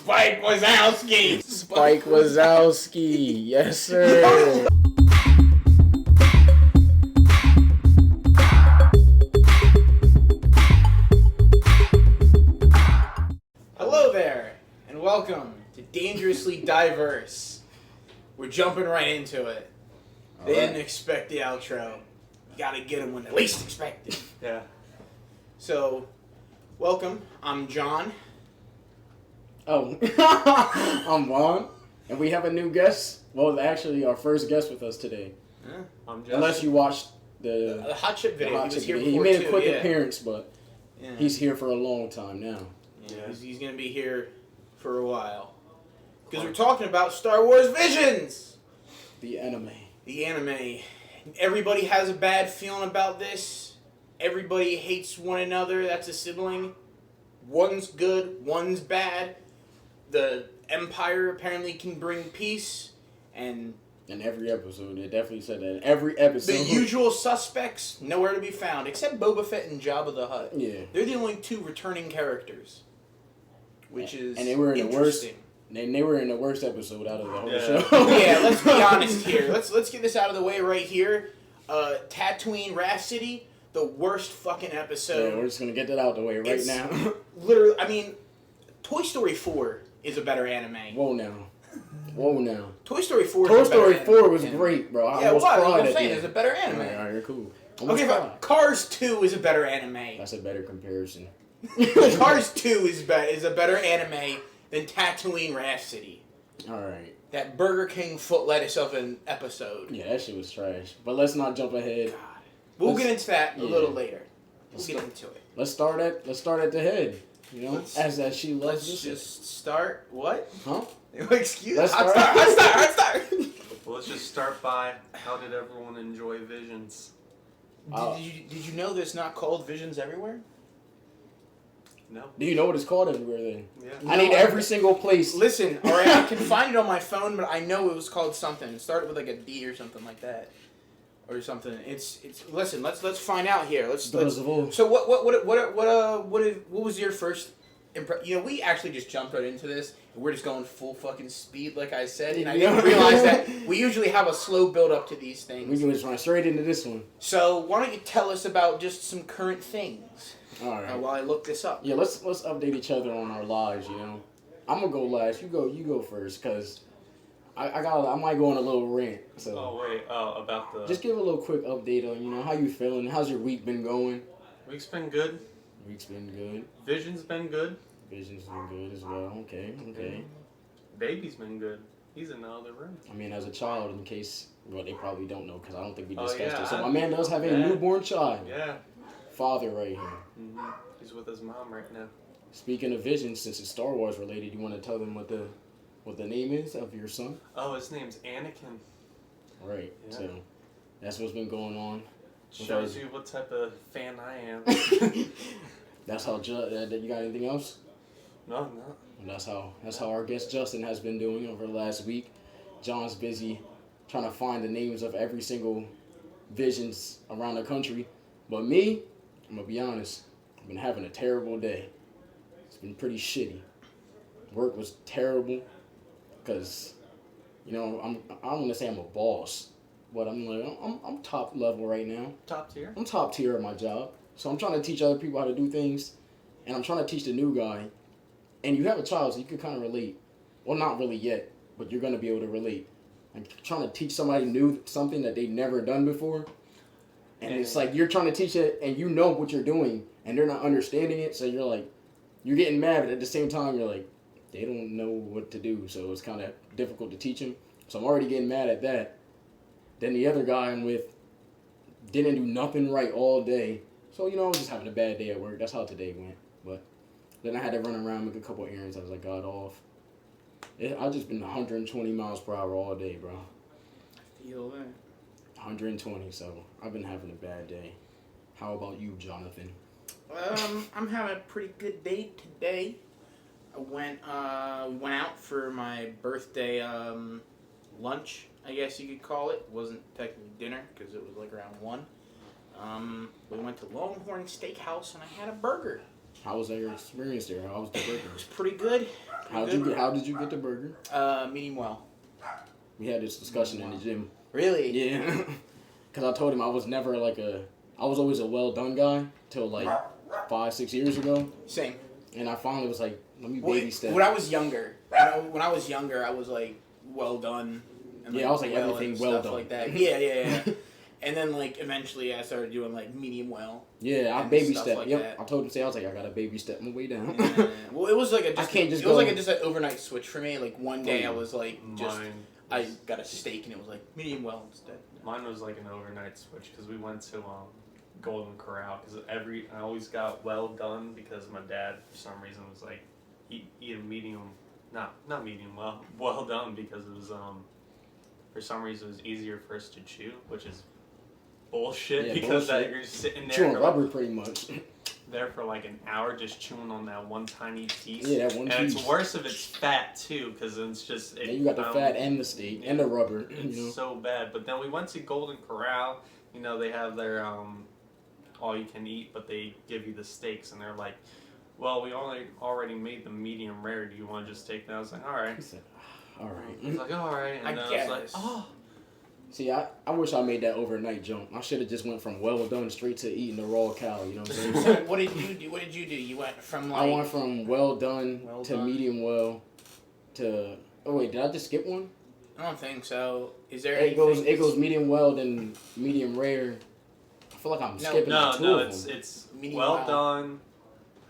Spike Wazowski. Spike Wazowski. Yes, sir. Hello there, and welcome to Dangerously Diverse. We're jumping right into it. They didn't expect the outro. You gotta get them when they least expect it. Yeah. So, welcome. I'm John. Oh, I'm Juan, and we have a new guest. Well, actually, our first guest with us today. I'm Justin. Unless you watched the Hot Chip video. He was here before He made a too, quick yeah. appearance, but he's here for a long time now. Yeah, he's gonna be here for a while. Because we're talking about Star Wars Visions! The anime. The anime. Everybody has a bad feeling about this. Everybody hates one another. That's a sibling. One's good, one's bad. The Empire apparently can bring peace, and in every episode, they definitely said that. Every episode. the usual suspects, nowhere to be found, except Boba Fett and Jabba the Hutt. Yeah. They're the only two returning characters, which is and they were in the worst. interesting. And they were in the worst episode out of the whole show. Yeah, let's be honest here. Let's get this out of the way right here. Tatooine Rhapsody, the worst fucking episode. Yeah, we're just gonna get that out of the way right now. Literally, I mean, Toy Story 4 is a better anime. Whoa now. Toy Story 4 Toy is a better Story 4 anime. was great, bro. I Yeah, almost what? cried I'm at saying the it's a end. better anime. Alright, you're cool. Almost Okay, cried. but Cars 2 is a better anime. That's a better comparison. Cars 2 is a better anime than Tatooine Rhapsody. Alright. That Burger King foot lettuce of an episode. Yeah, that shit was trash. But let's not jump ahead. God. We'll get into that a little later. We'll get into it. Let's start at the head. You know, as she loves Let's to just start. What? Huh? Excuse me. Let's Hot start. start. Well, let's just start by how did everyone enjoy Visions? Did you know there's not called Visions everywhere? No. Do you know what it's called everywhere then? Yeah. I need every single place. Listen, alright, I can find it on my phone, but I know it was called something. It started with like a D or something like that. Or something. It's listen, let's find out here. Let's So what was your first impression? You know, we actually just jumped right into this and we're just going full fucking speed like I said, and I didn't realize that we usually have a slow build up to these things. We can just run straight into this one. So why don't you tell us about just some current things? Alright. While I look this up. Yeah, let's update each other on our lives, you know. I'm gonna go last. You go first, cause I might go on a little rant. So about the just give a little quick update on how you feeling. How's your week been going? week's been good. Week's been good. Vision's been good. Vision's been good as well. Okay. Baby's been good. He's in the other room. I mean, as a child, in case they probably don't know, because I don't think we discussed yeah, it. So my man does have a newborn child. Yeah. Father right here. Mm-hmm. He's with his mom right now. Speaking of Vision, since it's Star Wars related, you want to tell them what the name is of your son? Oh, his name's Anakin. Right. Yeah. So that's what's been going on. Shows you what type of fan I am. That's how. You got anything else? No. That's how our guest Justin has been doing over the last week. John's busy trying to find the names of every single Visions around the country. But me, I'm gonna be honest, I've been having a terrible day. It's been pretty shitty. Work was terrible because, I don't want to say I'm a boss, but I'm top level right now. Top tier. I'm top tier at my job. So I'm trying to teach other people how to do things, and I'm trying to teach the new guy. And you have a child, so you can kind of relate. Well, not really yet, but you're going to be able to relate. I'm trying to teach somebody new something that they've never done before. And it's like you're trying to teach it, and you know what you're doing, and they're not understanding it, so you're like, you're getting mad, but at the same time, you're like, they don't know what to do, so it's kind of difficult to teach them. So I'm already getting mad at that. Then the other guy I'm with didn't do nothing right all day. So, I was just having a bad day at work. That's how today went. But then I had to run around, make a couple errands as I got off. I've just been 120 miles per hour all day, bro. Feel that. 120, so I've been having a bad day. How about you, Jonathan? I'm having a pretty good day today. I went out for my birthday lunch, I guess you could call it. It wasn't technically dinner because it was like around 1. We went to Longhorn Steakhouse and I had a burger. How was your experience there? How was the burger? It was pretty good. How did you get the burger? Medium well. We had this discussion in the gym. Really? Yeah. Because I told him I was never I was always a well done guy till 5-6 years ago. Same. And I finally was like, let me baby step. When I was younger, I was like, well done. And, I was like everything well done. Like that. Yeah. And then eventually I started doing medium well. Yeah, I baby step. Like yep. that. I told him, I was like, I got to baby step my way down. Yeah. Well, it was just an overnight switch for me. Like one day I was I got a steak and it was medium well instead. Mine was an overnight switch because we went to Golden Corral because I always got well done because my dad for some reason was eat a medium, not medium well done because it was for some reason it was easier for us to chew, which is bullshit because that you're sitting there chewing rubber pretty much. There for an hour just chewing on that one tiny piece. Yeah, that one piece. And it's worse if it's fat too, because it's just. You got the fat and the steak and the rubber. It's so bad. But then we went to Golden Corral. They have their all you can eat, but they give you the steaks, and they're like, "Well, we already made the medium rare. Do you want to just take that?" I was like, "All right." He said, "All right." I was like, "All right," and I was like, "Oh." See, I wish I made that overnight jump. I should have just went from well done straight to eating the raw cow. You know what I'm saying? So what did you do? You went from I went from well done to medium well to. Oh wait, did I just skip one? I don't think so. Is there? It goes medium well then medium rare. I feel like I'm skipping two of them. It's well done.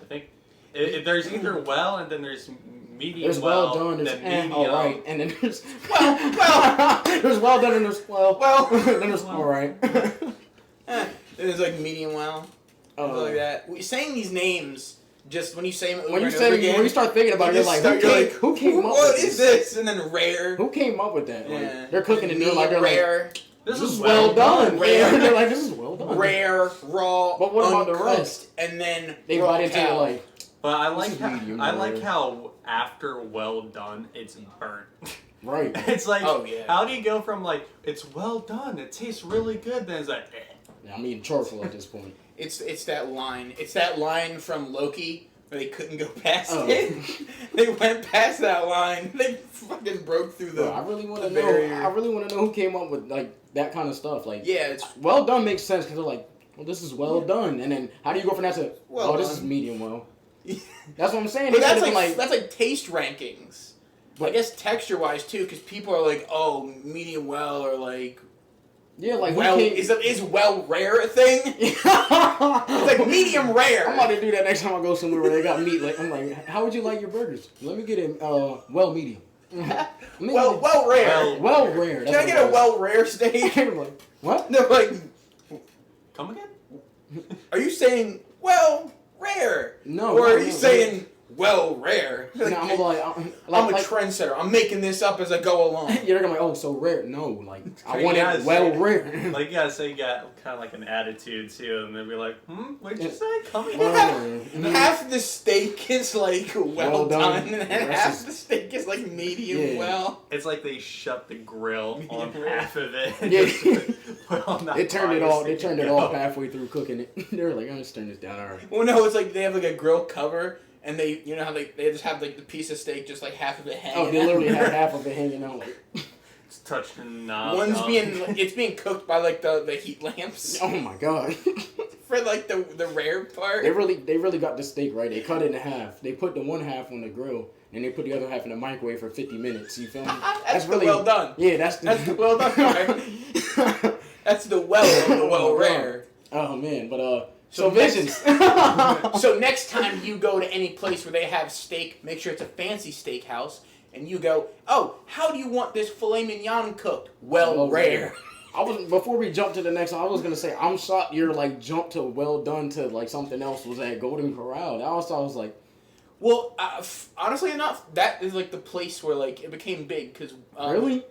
I think there's either well and then there's medium. There's well done. There's medium. All right, and then there's well. There's well done and there's well. Then there's all right. There's medium well. Something like that. Saying these names. Just when you say them when you start thinking about it, you're like, who came up with this? What is this? And then rare. Who came up with that? Yeah. They're cooking and they're rare. Like, this is well done. Rare. They're like, this is well done. Rare, raw, but what about the rest? And then they brought into it But I like how after well done, it's burnt. Right. It's how do you go from it's well done, it tastes really good, then it's Yeah, I'm eating charcoal at this point. It's that line. It's that line from Loki where they couldn't go past it. They went past that line. They fucking broke through the. I really want to know. I really want to know who came up with that kind of stuff. It's well done makes sense because they're like, well, this is well done, and then how do you go from that to this is medium well? That's what I'm saying. But that's taste rankings. But I guess texture wise too, because people are like, oh, medium well or yeah, is well rare a thing? It's medium rare. I'm about to do that next time I go somewhere where they got meat. I'm like, how would you like your burgers? Let me get it well medium. well rare. Well rare. Can I get a well rare steak? Like, what? No, come again? Are you saying well rare? No. Or are you saying well rare? No, I'm a trendsetter. I'm making this up as I go along. You're gonna be so rare. No, I want it well rare. You gotta say you got kind of an attitude too, and they'll be like, what'd you say? Come again? Half the steak is well done, and half the steak is medium well. It's like they shut the grill on half of it. Yeah. They turned it off. They turned it off halfway through cooking it. They're like, let's turn this down. All right. Well, no, it's they have a grill cover. And they, how they just have the piece of steak, just half of it hanging out. Oh, they literally have half of it hanging out. It's touched and knob. It's being cooked by the heat lamps. Oh my god. For the rare part. They really got the steak right. They cut it in half. They put the one half on the grill, and they put the other half in the microwave for 50 minutes. You feel me? That's really well done. Yeah, that's the well done part. That's the well rare. Oh man, but So visions. So next time you go to any place where they have steak, make sure it's a fancy steakhouse, and you go, oh, how do you want this filet mignon cooked? Well, rare. Before we jump to the next one, I was gonna say I'm shocked your jump to well done to something else was at Golden Corral. I was like, well, honestly enough, that is the place where it became big because really.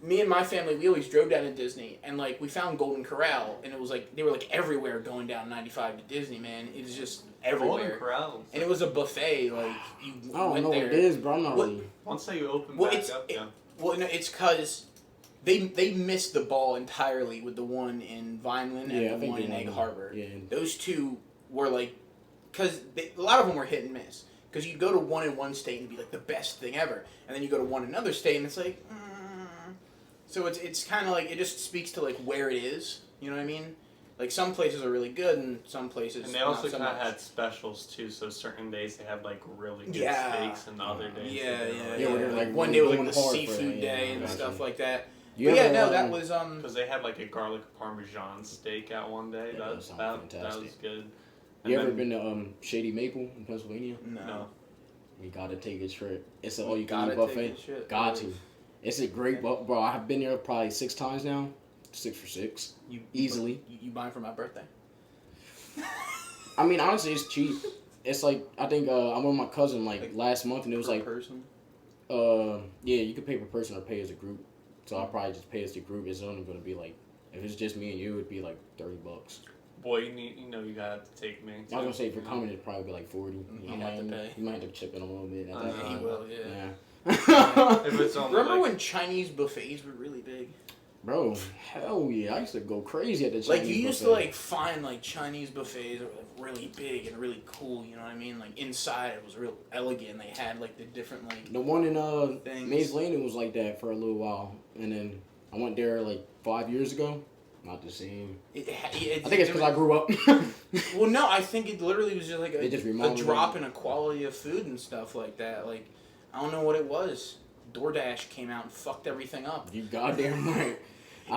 Me and my family, we always drove down to Disney, and we found Golden Corral, and it was they were everywhere going down 95 to Disney, man. It was just everywhere. Golden Corral. And it was a buffet, you I don't know what it is, bro. I'm not really. Once they open back up, yeah. Well, no, it's because they missed the ball entirely with the one in Vineland and the one in Egg Harbor. Yeah. Those two were because a lot of them were hit and miss. Because you'd go to one in one state and be like the best thing ever, and then you go to one in another state and it's like, So it's kind of like, it just speaks to like where it is. You know what I mean? Like some places are really good and some places. And they also kind of had specials too. So certain days they had like really good steaks, and other days. Yeah. Like one day was like the seafood day and stuff like that. That was because they had like a garlic parmesan steak out one day. Yeah, that was good. You ever been to Shady Maple in Pennsylvania? No. You gotta take a trip. It's an all-you-can-eat buffet. Got to. It's a great buffet, bro. I've been there probably 6 times now. 6 for 6. Easily. You buying for my birthday? I mean, honestly, it's cheap. It's like, I think I went with my cousin like last month, and it was like person. Yeah, you could pay per person or pay as a group. So I'll probably just pay as a group. It's only gonna be like, if it's just me and you, it'd be like $30. Boy, you gotta take me. I was gonna say for coming, it'd probably be like 40. You might have to pay. You might have to chip in a little bit. He will, yeah. If it's only remember when Chinese buffets were really big? Bro, hell yeah! I used to go crazy at the Chinese like you used buffet. to like find like Chinese buffets that were like really big and really cool. You know what I mean? Like inside it was real elegant. They had like the different like the one in things. Mays Landing was like that for a little while, and then I went there like 5 years ago. Not the same. I think it's because I grew up. Well, no, I think it literally was just like a drop me. in a quality of food and stuff like that. Like I don't know what it was. DoorDash came out and fucked everything up. You goddamn right.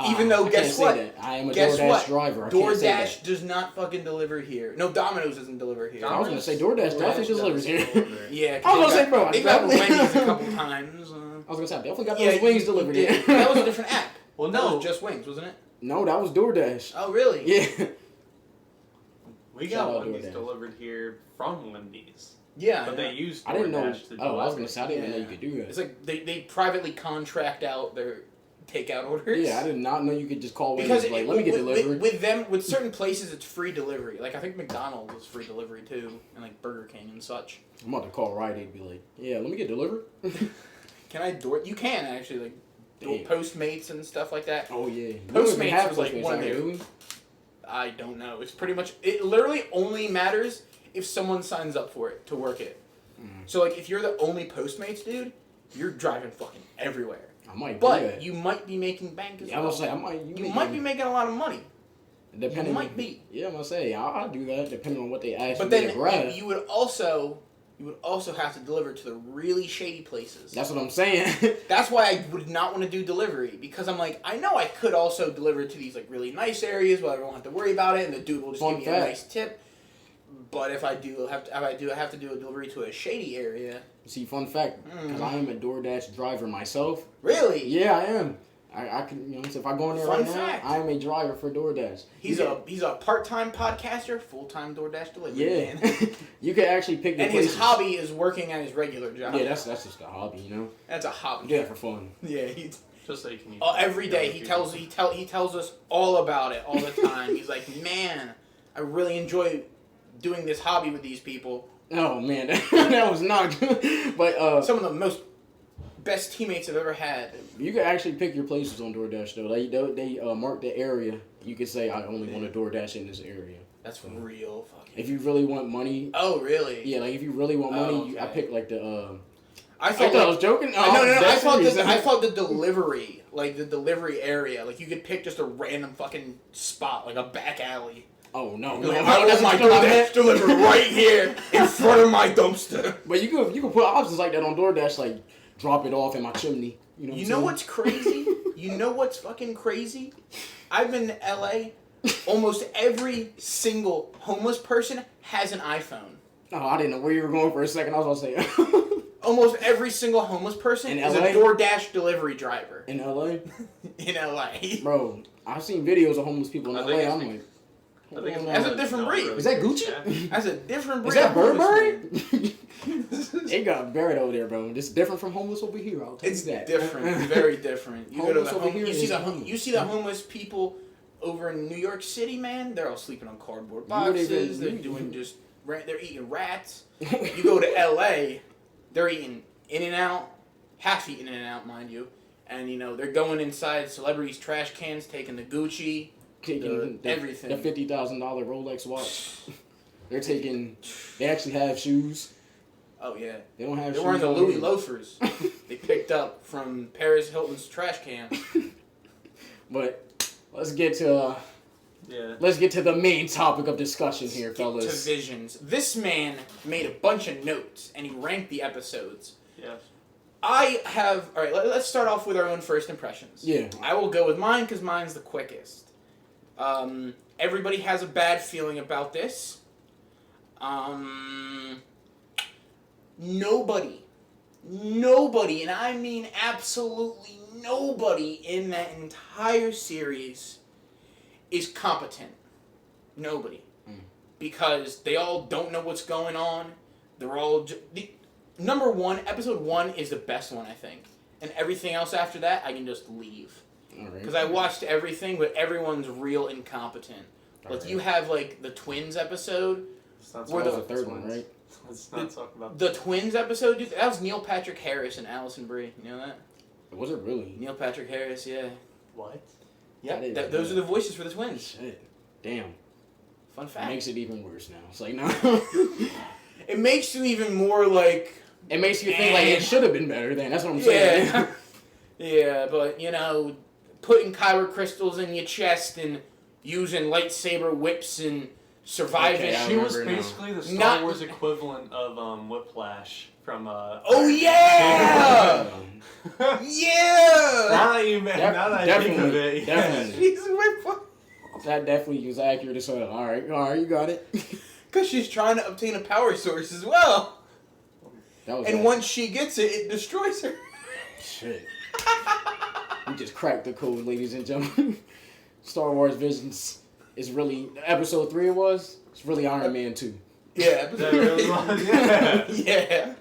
Even though, guess what? I am a DoorDash driver. DoorDash does not fucking deliver here. No, Domino's doesn't deliver here. I was gonna say DoorDash definitely delivers here. Yeah, I was gonna say, bro, they got Wendy's a couple times. I was gonna say, I definitely got those wings delivered here. That was a different app. Well, that no, was just wings, wasn't it? No, that was DoorDash. Oh, really? Yeah. We got Wendy's delivered here from Wendy's. Yeah, but they used DoorDash I didn't know. to deliver. I was gonna say I didn't even know you could do that. It's like they privately contract out their takeout orders. Yeah, I did not know you could just call Wendy's like, let me get delivered. With certain places, it's free delivery. Like I think McDonald's is free delivery too, and like Burger King and such. I'm about to call Rite Aid and be like, yeah, let me get delivered. Can I You can actually like Postmates and stuff like that. Oh yeah, Postmates was like one of their. I don't know. It's pretty much it. Literally only matters if someone signs up for it to work it. So like if you're the only Postmates dude, you're driving fucking everywhere. I might, but you might be making bank as well. I was say I might. You might be making a lot of money. Depending, you might be. Yeah, I'm gonna say I'll do that depending on what they ask. But then you would also have to deliver to the really shady places. That's what I'm saying. That's why I would not want to do delivery, because I'm like, I know I could also deliver to these like really nice areas where I don't have to worry about it, and the dude will just give me a nice tip. But if I have to do a delivery to a shady area. See, fun fact, because I am a DoorDash driver myself. Really? Yeah, I am. I can, so if I go in there now, I am a driver for DoorDash. He's a part-time podcaster, full-time DoorDash delivery man. You can actually pick your places. His hobby is working at his regular job. Yeah, that's just a hobby, you know. That's a hobby. Yeah, for fun. Yeah, just so you can. Every day he tells us all about it all the time. He's like, man, I really enjoy doing this hobby with these people. Oh man, that was not good. But some of the most best teammates I've ever had. You can actually pick your places on DoorDash though. They mark the area. You can say I only want to DoorDash in this area. That's real fucking. If you really want money. Oh really? Yeah, like if you really want money, I pick like the. I thought I was joking. No. I thought the delivery, like the delivery area, like you could pick just a random fucking spot, like a back alley. Oh no! I want my DoorDash delivered right here in front of my dumpster. But you could put options like that on DoorDash, like drop it off in my chimney. You know what's crazy? You know what's fucking crazy? I've been to LA. Almost every single homeless person has an iPhone. Oh, I didn't know where you were going for a second. I was gonna say. Almost every single homeless person is a DoorDash delivery driver. In LA? In LA. Bro, I've seen videos of homeless people in LA. I'm like, that's a different breed. Is that Gucci? Yeah. That's a different breed. Is that Burberry? It got buried over there, bro. It's different from homeless over here. I'll tell you that. It's different. Very different. You go to the you see the homeless people over in New York City, man. They're all sleeping on cardboard boxes. They're eating rats. You go to LA, they're eating In-N-Out, half eating In-N-Out, mind you, and they're going inside celebrities' trash cans, taking the Gucci. Everything. The $50,000 Rolex watch. They're taking. They actually have shoes. Oh yeah. They don't have. They're shoes wearing the on Louis them. loafers they picked up from Paris Hilton's trash can. But let's get to. Let's get to the main topic of discussion here, fellas. Get to visions. This man made a bunch of notes and he ranked the episodes. Yes. I have. All right. Let's start off with our own first impressions. Yeah. I will go with mine because mine's the quickest. Everybody has a bad feeling about this. Nobody, and I mean absolutely nobody in that entire series is competent. Nobody. Because they all don't know what's going on. They're all... Number 1, episode 1 is the best one, I think. And everything else after that, I can just leave. Because I watched everything, but everyone's real incompetent. Like, you have, like, the Twins episode. Where the third one, right? Let's not talk about the Twins episode, dude. That was Neil Patrick Harris and Allison Brie. You know that? Was it really? Neil Patrick Harris, yeah. What? Yep. Those are the voices for the Twins. Shit. Damn. Fun fact. It makes it even worse now. It's like, no. It makes you even more like... It makes you think like it should have been better then. That's what I'm saying. Yeah. Yeah, but, you know, putting kyber crystals in your chest and using lightsaber whips and surviving... Okay, she was basically the Star Wars equivalent of Whiplash from... Oh, yeah! Yeah! Now that I think of it, definitely. She's that definitely was accurate as well. All right, you got it. Because she's trying to obtain a power source as well. And once she gets it, it destroys her. Shit. We just cracked the code, ladies and gentlemen. Star Wars Visions is really... Episode 3 it was? It's really Iron Man 2. Yeah, episode 3. Yeah.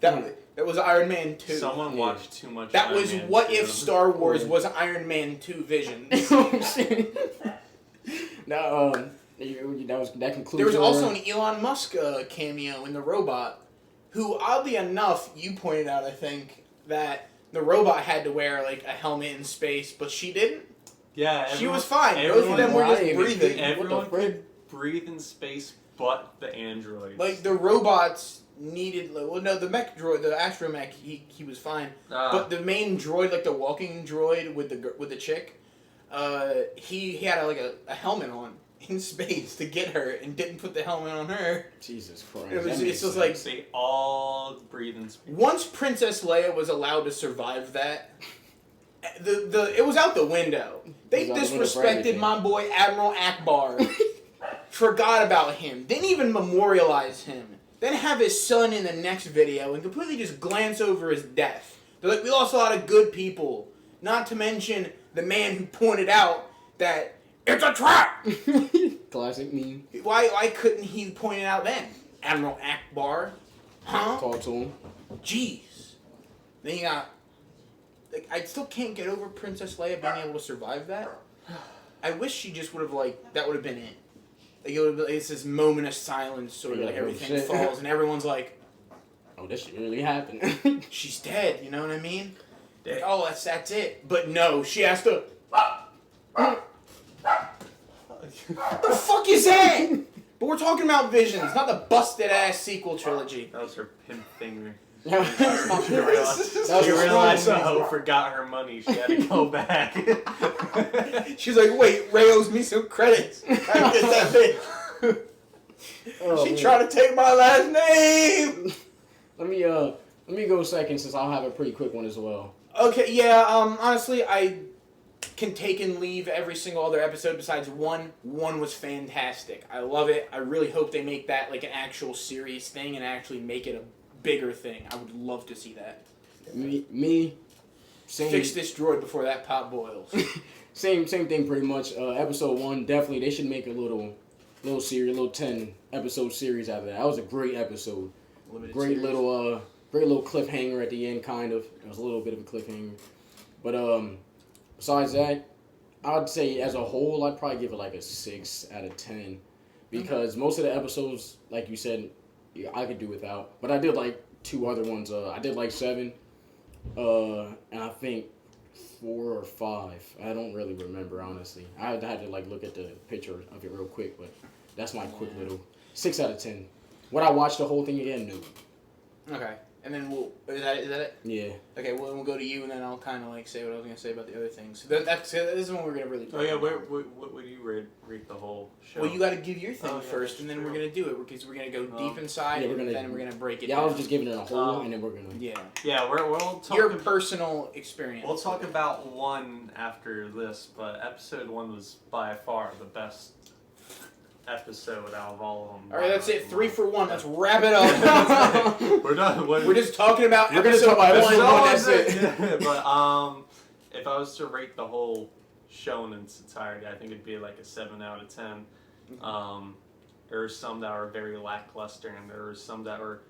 That was Iron Man 2. Someone watched too much That Iron was Man what 2. if Star Wars was Iron Man 2 Vision. Now, that concludes. There was also an Elon Musk cameo in the robot, who, oddly enough, you pointed out, I think, that the robot had to wear like a helmet in space, but she didn't. Yeah, she was fine. Both of them were just breathing. Everyone could breathe in space, but the androids. Like the robots needed. Well, no, the mech droid, the astromech, he was fine. But the main droid, like the walking droid with the chick, he had a helmet on in space to get her and didn't put the helmet on her. Jesus Christ! It's just like they all breathe in space. Once Princess Leia was allowed to survive that, it was out the window. They disrespected my boy Admiral Akbar. Forgot about him. Didn't even memorialize him. Then have his son in the next video and completely just glance over his death. They're like, we lost a lot of good people. Not to mention the man who pointed out that it's a trap! Classic meme. Why couldn't he point it out then? Admiral Akbar? Huh? Talk to him. Jeez. Then you got... Like, I still can't get over Princess Leia being able to survive that. I wish she just would have, like... That would have been it. Like, it's this moment of silence, sort of, like, everything falls, and everyone's like... Oh, this shit really happened. She's dead, you know what I mean? Like, oh, that's it. But no, she has to... What the fuck is that? But we're talking about Visions, not the busted-ass sequel trilogy. That was her pimp finger. She She realized the hoe forgot her money. She had to go back. She's like, wait, Ray owes me some credits. I get that bitch. She tried to take my last name. Let me go second since I'll have a pretty quick one as well. Okay, yeah. Honestly, I can take and leave every single other episode besides one. One was fantastic. I love it. I really hope they make that like an actual serious thing and actually make it a bigger thing. I would love to see that. Same. Fix this droid before that pot boils. Same thing pretty much. Episode 1, definitely they should make a little series, a little 10 episode series out of that. That was a great episode. Great little cliffhanger at the end, kind of. It was a little bit of a cliffhanger. But besides that, I'd say as a whole, I'd probably give it like a 6 out of 10. Because most of the episodes, like you said, I could do without. But I did like 2 other ones. I did like 7. And I think 4 or 5. I don't really remember, honestly. I had to like look at the picture of it real quick, but that's my quick little 6 out of 10. Would I watch the whole thing again? No. Okay. And then is that it? Yeah. Okay, well, we'll go to you, and then I'll kind of like say what I was gonna say about the other things. This is when we're gonna really. Talk about. What would you rate the whole show? Well, you got to give your thing first, and then we're gonna do it because we're gonna go deep inside, and then we're gonna break it. Yeah, I was just giving it a whole, and then we're gonna. Yeah. Yeah, we'll talk your personal experience. We'll talk about one after this, but episode 1 was by far the best episode out of all of them. All right, that's it. 3 for 1. Let's wrap it up. We're done. We're just talking about we're gonna talk about episode 1. That's it. Yeah, but if I was to rate the whole show in its entirety, I think it'd be like a 7 out of 10. There were some that were very lackluster, and there were some that were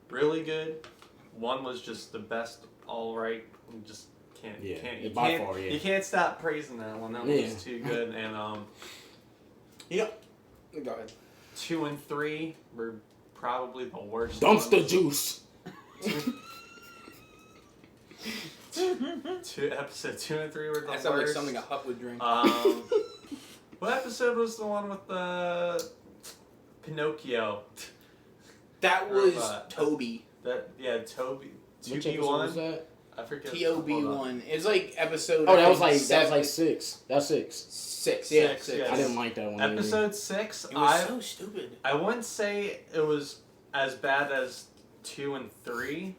really good. One was just the best, all right. You can't stop praising that one. That one was too good, and Go ahead. 2 and 3 were probably the worst. Dumpster juice. Episode 2 and 3 were the worst. That sounds like something a Hut would drink. What episode was the one with the Pinocchio? That was Toby. Toby. Which episode was that? I forget. TOB1. It's like episode. Oh, that was like 6. That's 6. 6, yeah. 6. Yes. I didn't like that one. Episode 6. It was so stupid. I wouldn't say it was as bad as 2 and 3,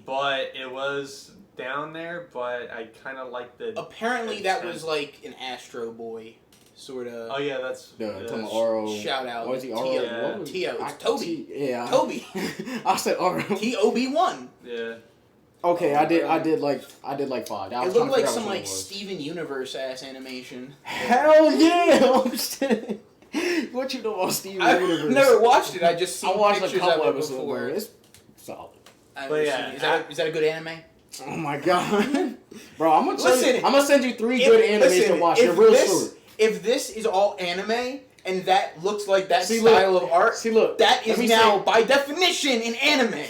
but it was down there. But I kind of liked the. Apparently, that was like an Astro Boy sort of. Oh yeah, that's. Shout out. What was he? Oro. T.O. It's Toby. Yeah. Toby. I said Oro. TOB1. Yeah. Okay, I did like 5. It looked like some like Steven Universe ass animation. Hell yeah! What you know about Steven Universe? I've never watched it. I just seen watched pictures a couple of it episodes before. It's solid. But yeah, is that a good anime? Oh my god, bro! I'm gonna send you 3 good animes to watch. They're real short. If this is all anime and that looks like that style of art, that is now by definition an anime.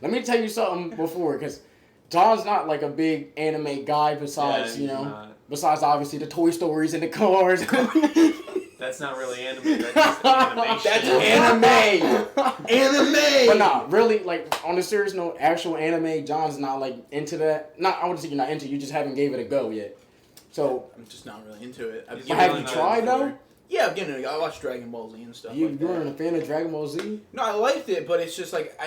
Let me tell you something before, because John's not like a big anime guy besides, besides obviously the Toy Stories and the cars. That's not really anime. That's just animation. That's anime. Anime. But nah, really, like on a serious note, actual anime, John's not like into that. I wouldn't say you're not into it. You just haven't gave it a go yet. So I'm just not really into it. Have you tried though? Yeah, I'm getting it. I watch Dragon Ball Z and stuff. You weren't a fan of Dragon Ball Z? No, I liked it, but it's just like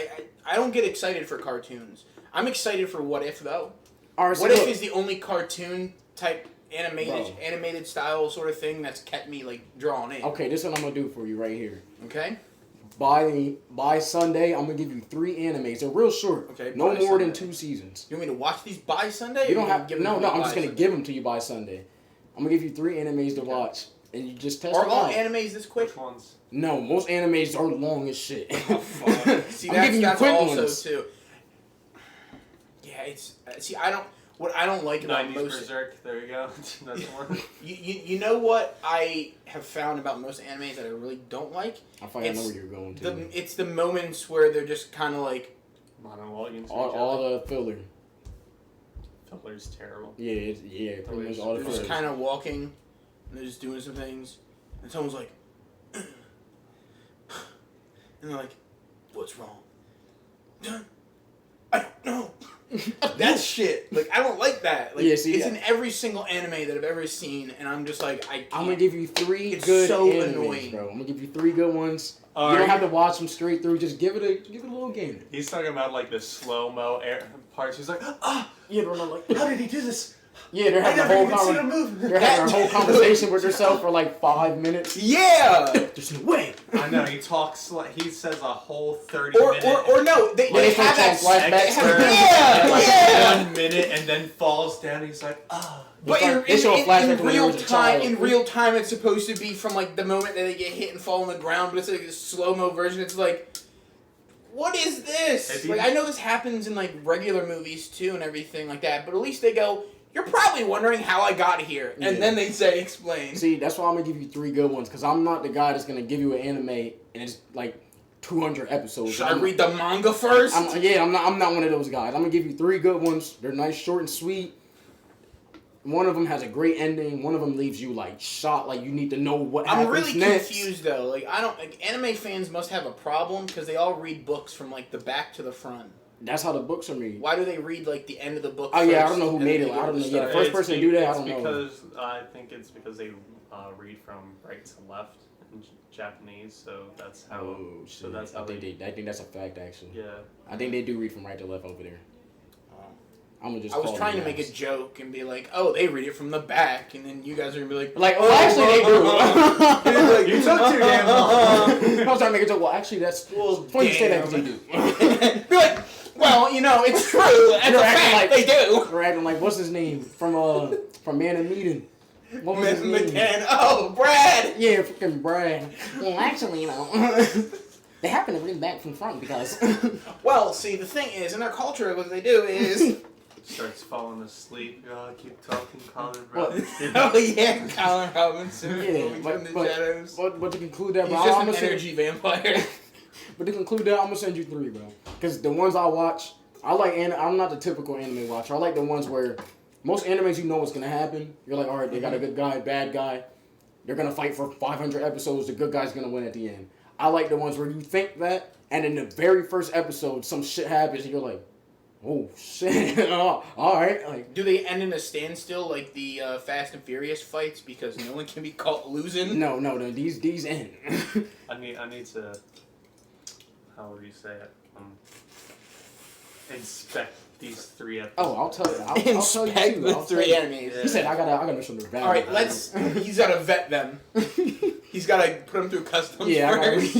I don't get excited for cartoons. I'm excited for What If though. Right, so What If is the only cartoon type animated style sort of thing that's kept me like drawn in. Okay, this is what I'm gonna do for you right here. Okay. By Sunday, I'm gonna give you 3 animes. They're real short. Okay. No more than 2 seasons. You want me to watch these by Sunday? You don't have to. No. I'm just gonna give them to you by Sunday. I'm gonna give you 3 animes to watch. And you just test them out. Are all animes this quick? Which ones? No, most animes are long as shit. Oh, fuck. See, that's also ones. Too. Yeah, it's... See, I don't like about 90s most... Berserk, there you go. That's one. You know what I have found about most animes that I really don't like? I know where you're going to. It's the moments where they're just kind of like... Monologuing all the filler. Filler's terrible. Yeah, pretty much all the filler. They're just kind of walking... And they're just doing some things, and someone's like, and they're like, "What's wrong?" I don't know. That shit. Like, I don't like that. Like, it's in every single anime that I've ever seen, and I'm just like, I can't. I'm gonna give you 3 good animes, annoying. bro. I'm gonna give you 3 good ones. You don't have to watch them straight through. Just give it a little game. He's talking about like the slow-mo parts. He's like, yeah, bro, like, how did he do this? Yeah, they're having a whole conversation with herself for like 5 minutes. Yeah! There's no way. I know, he talks like, he says a whole 30 minutes. Or no, they have that flashback. Yeah! 1 minute and then falls down. He's like, But in real time, it's supposed to be from like the moment that they get hit and fall on the ground, but it's like a slow-mo version. It's like, what is this? Like, I know this happens in like regular movies too and everything like that, but at least they go, you're probably wondering how I got here. And then they say, explain. See, that's why I'm going to give you 3 good ones. Because I'm not the guy that's going to give you an anime and it's like 200 episodes. Should I read the manga first? I'm not one of those guys. I'm going to give you 3 good ones. They're nice, short, and sweet. one of them has a great ending. One of them leaves you like shot, like you need to know what happens I'm really next. confused though. Like I don't like anime fans must have a problem because they all read books from like the back to the front. That's how the books are made. Why do they read like the end of the book? Oh first yeah, I don't know who made it. I don't know. Yeah, the first person to do that, I don't know. Because I think it's because they read from right to left in Japanese, so that's how. Oh shit! So that's how I think that's a fact actually. Yeah. I think they do read from right to left over there. I'm gonna just. I was trying to make a joke and be like, "Oh, they read it from the back," and then you guys are gonna be like, "Oh, actually they do." Like, you took too damn long. I was trying to make a joke. Well, actually, that's funny you say that because they do. You're like, well, it's true. That's a fact. Like, they do. They're acting like what's his name from Man in Meeting. What was his name? McCann. Oh, Brad. Yeah, freaking Brad. Well, actually, they happen to read back from front because. Well, see, the thing is, in our culture, what they do is. Starts falling asleep. Keep talking, Colin. Oh yeah, Colin Robinson. Yeah, from the shadows. But to conclude that, he's just an energy vampire. But to conclude that, I'm gonna send you 3, bro. Because the ones I watch, I'm not the typical anime watcher. I like the ones where most animes you know what's gonna happen. You're like, all right, they got a good guy, bad guy. They're gonna fight for 500 episodes. The good guy's gonna win at the end. I like the ones where you think that, and in the very first episode, some shit happens, and you're like. Oh shit! All right. Like, do they end in a standstill like the Fast and Furious fights because no one can be caught losing? No. These end. I need to. How would you say it? Inspect these 3 episodes. Oh, I'll tell you. I'll tell you too. The 3 enemies. He said I gotta make sure they're valid. All right, he's gotta vet them. He's gotta put them through customs first.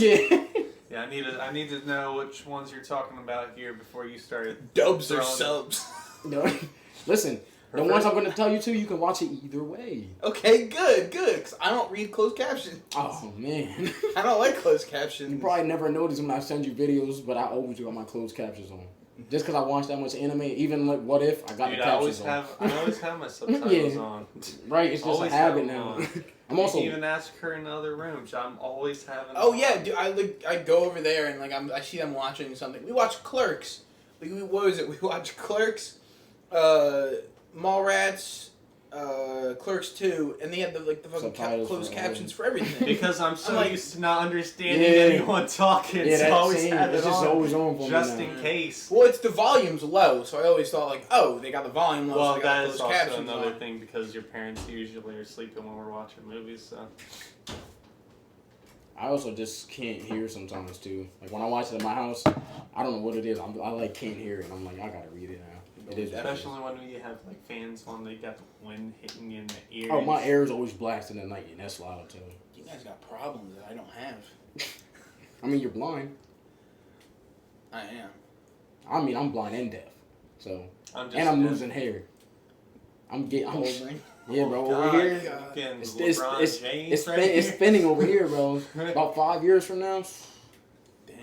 Yeah, I need to know which ones you're talking about here before you start. Dubs or subs. No, listen. The ones I'm going to tell you to, you can watch it either way. Okay, good. Because I don't read closed captions. Oh man, I don't like closed captions. You probably never noticed when I send you videos, but I always got my closed captions on. Just because I watch that much anime, even like What If, I got the captions on. I always have my subtitles on. Right, it's just a habit now. I'm also you can even ask her in other rooms. I'm always having. Oh yeah, dude, I go over there and like I see them watching something. We watch Clerks. What was it? We watched Clerks, Mallrats, Clerks 2, and they had the fucking closed captions for everything. Because I'm so used to not understanding anyone talking, so I always have it on, always on for just me in case. Well, it's the volume's low, so I always thought like, oh, they got the volume low. Well, so that is also captions another on. thing because your parents usually are sleeping when we're watching movies. So. I also just can't hear sometimes too. Like when I watch it at my house, I don't know what it is. I like can't hear it. I'm like I gotta read it now. It is especially when you have like fans on. They got the wind hitting you in the ears. Oh, my ear is always blasting at night, and that's loud too. You guys got problems that I don't have. I mean, you're blind. I am. I mean, I'm blind and deaf, so I'm losing hair. I'm yeah, bro. Over here, it's spinning over here, bro. About 5 years from now, damn,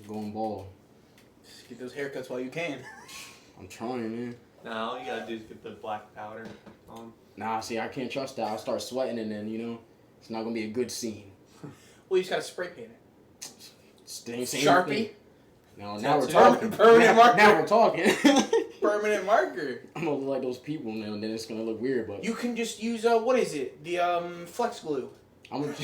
going bald. Just get those haircuts while you can. I'm trying, man. Nah, all you gotta do is get the black powder on. Nah, see, I can't trust that. I'll start sweating, and then it's not gonna be a good scene. Well, you just gotta spray paint it. Same Sharpie. Thing. Now we're talking. Permanent marker. Now we're talking. Permanent marker. I'm gonna look like those people now, and then it's gonna look weird. But you can just use what is it? The Flex glue. I'm gonna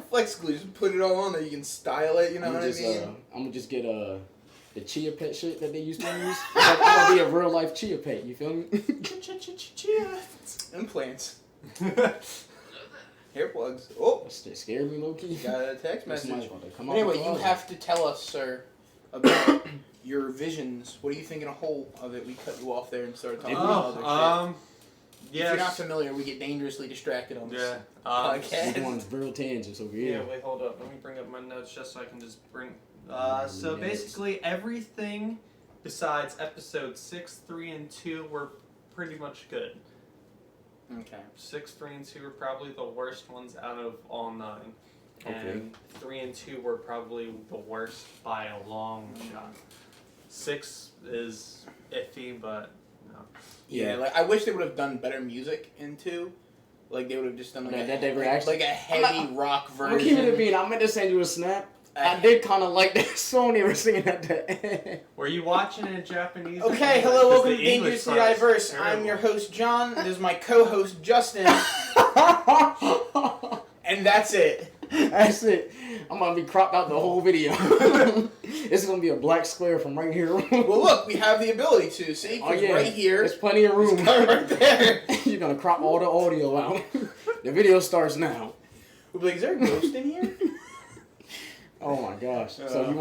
Flex glue. Just put it all on there. You can style it. You know what I mean? I'm gonna just get the chia pet shit that they used to use. I'm gonna be a real life chia pet. You feel me? Chia. Implants. Hair plugs. Oh, that scared me low key. Got a text message. Come anyway, you have to tell us, sir, about your visions. What do you think in a whole of it? We cut you off there and started talking about other shit. Yeah. If you're not familiar, we get dangerously distracted on this podcast. We're going real tangents over here. Yeah, wait, hold up. Let me bring up my notes just so I can just bring. So basically, everything besides episode 6, 3, and 2 were pretty much good. Okay. 6, 3, and 2 were probably the worst ones out of all 9. And 3 and 2 were probably the worst by a long shot. 6 is iffy, but no. Yeah, like I wish they would have done better music in 2. Like they would have just done like a heavy rock version. I'm keeping it being. I meant to send you a snap. I did kind of like that song they were singing at the end. Were you watching it in Japanese? Okay, hello, welcome to the English Dangerously part is Diverse. terrible. I'm your host, John. This is my co-host, Justin. And that's it. That's it. I'm going to be cropped out the whole video. This is going to be a black square from right here. Well, look, we have the ability to, see? Oh, yeah. Right here. There's plenty of room. Right there. You're going to crop all the audio out. The video starts now. We'll be like, is there a ghost in here? Oh my gosh! So you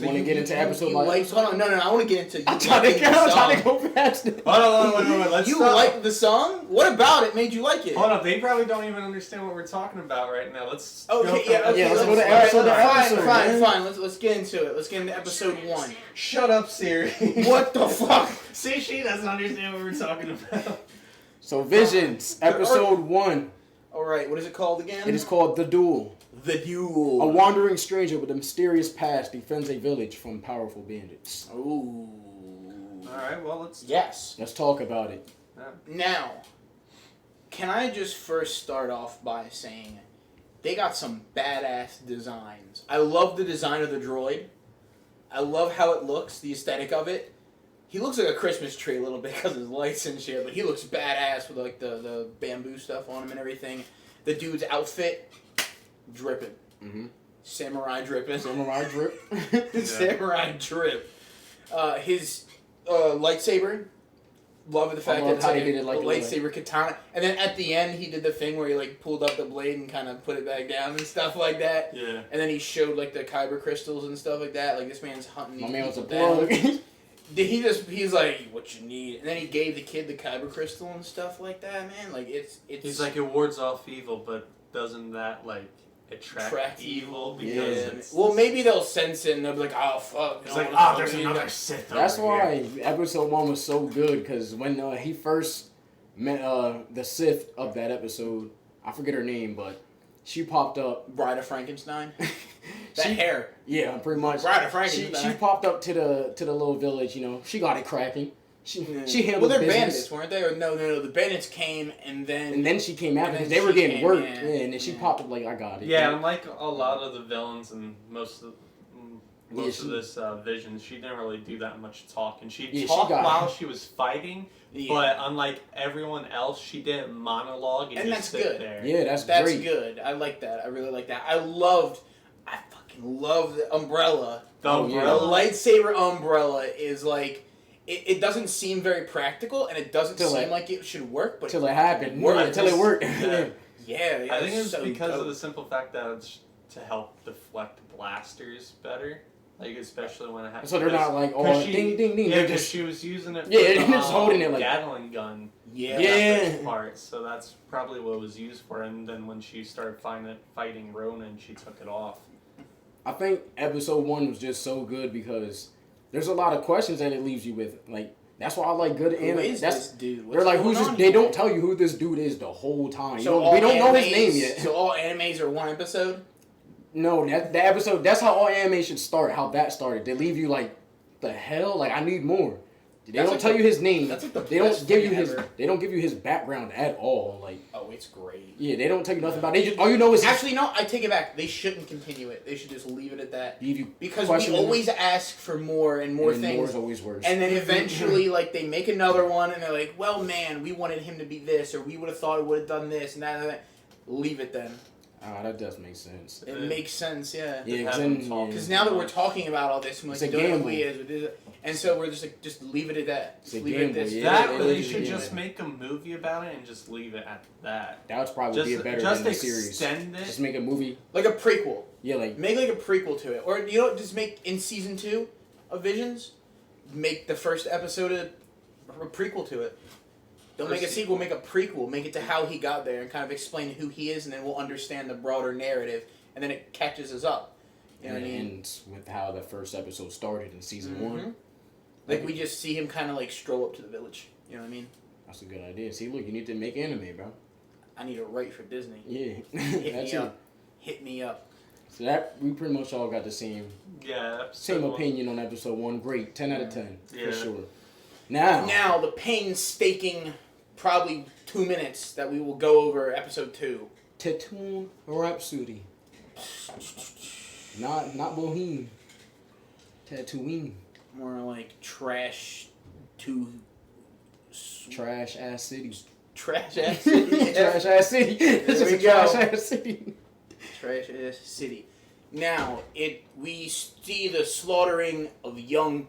wanna get into episode hold on, no, I want to get into. I'm trying to go fast. Hold on, wait. Let's You stop. like the song? What about it made you like it? Hold on, they probably don't even understand what we're talking about right now. Let's. Okay, yeah, okay. let's go to episode. Fine. Let's get into it. Let's get into episode 1. Shut up, Siri. What the fuck? See, she doesn't understand what we're talking about. So Visions, episode 1. All right, what is it called again? It is called The Duel. The Duel. A wandering stranger with a mysterious past defends a village from powerful bandits. Ooh. Alright, well, let's... Yes. Let's talk about it. Now, can I just first start off by saying they got some badass designs. I love the design of the droid. I love how it looks, the aesthetic of it. He looks like a Christmas tree a little bit because of his lights and shit, but he looks badass with like the bamboo stuff on him and everything. The dude's outfit, dripping. Mm-hmm. Samurai dripping. Samurai drip. Samurai drip. His lightsaber. Love the fact that it's like a lightsaber katana. And then at the end, he did the thing where he like pulled up the blade and kind of put it back down and stuff like that. Yeah. And then he showed like the kyber crystals and stuff like that. Like this man's hunting these My man was a people down. plug. He's like, what you need, and then he gave the kid the kyber crystal and stuff like that, man. Like it's. He's like, it wards off evil, but doesn't that like attract evil? Because it's... Well, maybe they'll sense it and they'll be like, oh fuck. It's like, there's another Sith over That's here. why episode 1 was so good, because when he first met the Sith of that episode, I forget her name, but she popped up. Bride of Frankenstein. That hair. Yeah, pretty much. Bride of Frankenstein. She popped up to the little village. You know, she got it cracking. She handled Well, they're business. bandits, weren't they? Or no. The bandits came and then she came out because they were getting worked. Yeah, and then she popped up like, I got it. Yeah, unlike a lot of the villains and most of this Vision, she didn't really do that much talking. She talked while she was fighting, but unlike everyone else, she didn't monologue and just sit there. Yeah, that's great. That's good. I like that. I really like that. I fucking love the umbrella. The umbrella. The lightsaber umbrella is like, it doesn't seem very practical, and it doesn't seem like it should work, but until it happened. Until it worked. Yeah. I think it's because of the simple fact that it's to help deflect blasters better. Like, especially when it happens. So they're not like, oh, ding, ding, ding. Yeah, because she was using it for they're just holding it like Gatling gun. Yeah. Part. So that's probably what it was used for. And then when she started fighting Ronan, she took it off. I think episode 1 was just so good because there's a lot of questions that it leaves you with. Like, that's why I like good anime. Who is this dude? They're like, who's this? They don't tell you who this dude is the whole time. So we don't know his name yet. So all animes are one episode? No, the episode, that's how all anime should start, how that started. They leave you like, the hell? Like, I need more. They don't tell you his name. That's like the they don't give you they don't give you his background at all. Like, oh, it's great. Yeah, they don't tell you nothing about it. All you know is actually no. I take it back. They shouldn't continue it. They should just leave it at that. Because we always ask for more and more things. More is always worse. And then eventually, like they make another one, and they're like, "Well, man, we wanted him to be this, or we would have thought he would have done this and that and that." Leave it then. That does make sense. It makes sense, yeah. Yeah, because now that we're talking about all this, we're like, don't know who he is, and so we're just like, just leave it at that. Just leave it at this. They should just make a movie about it and just leave it at that. That would probably be a better than the series. Extend it. Just make a movie. Like a prequel. Yeah, like. Make like a prequel to it. Or, you know, just make, in season 2 of Visions, make the first episode a prequel to it. Don't make a sequel, make a prequel. Make it to how he got there and kind of explain who he is, and then we'll understand the broader narrative, and then it catches us up. You know what I mean? Ends with how the first episode started in season 1. Like, we just see him kind of, like, stroll up to the village. You know what I mean? That's a good idea. See, look, you need to make anime, bro. I need to write for Disney. Yeah. Hit me up. Hit me up. So that, we pretty much all got the same opinion on episode 1. Great. 10 out of 10. For sure. Now, the painstaking, probably 2 minutes that we will go over episode 2. Tattoon Rhapsody. Not Bohemian. Tatooine. More like trash ass city. Trash ass city. Yeah. Trash ass city. This is a trash ass city. Trash ass city. Now we see the slaughtering of young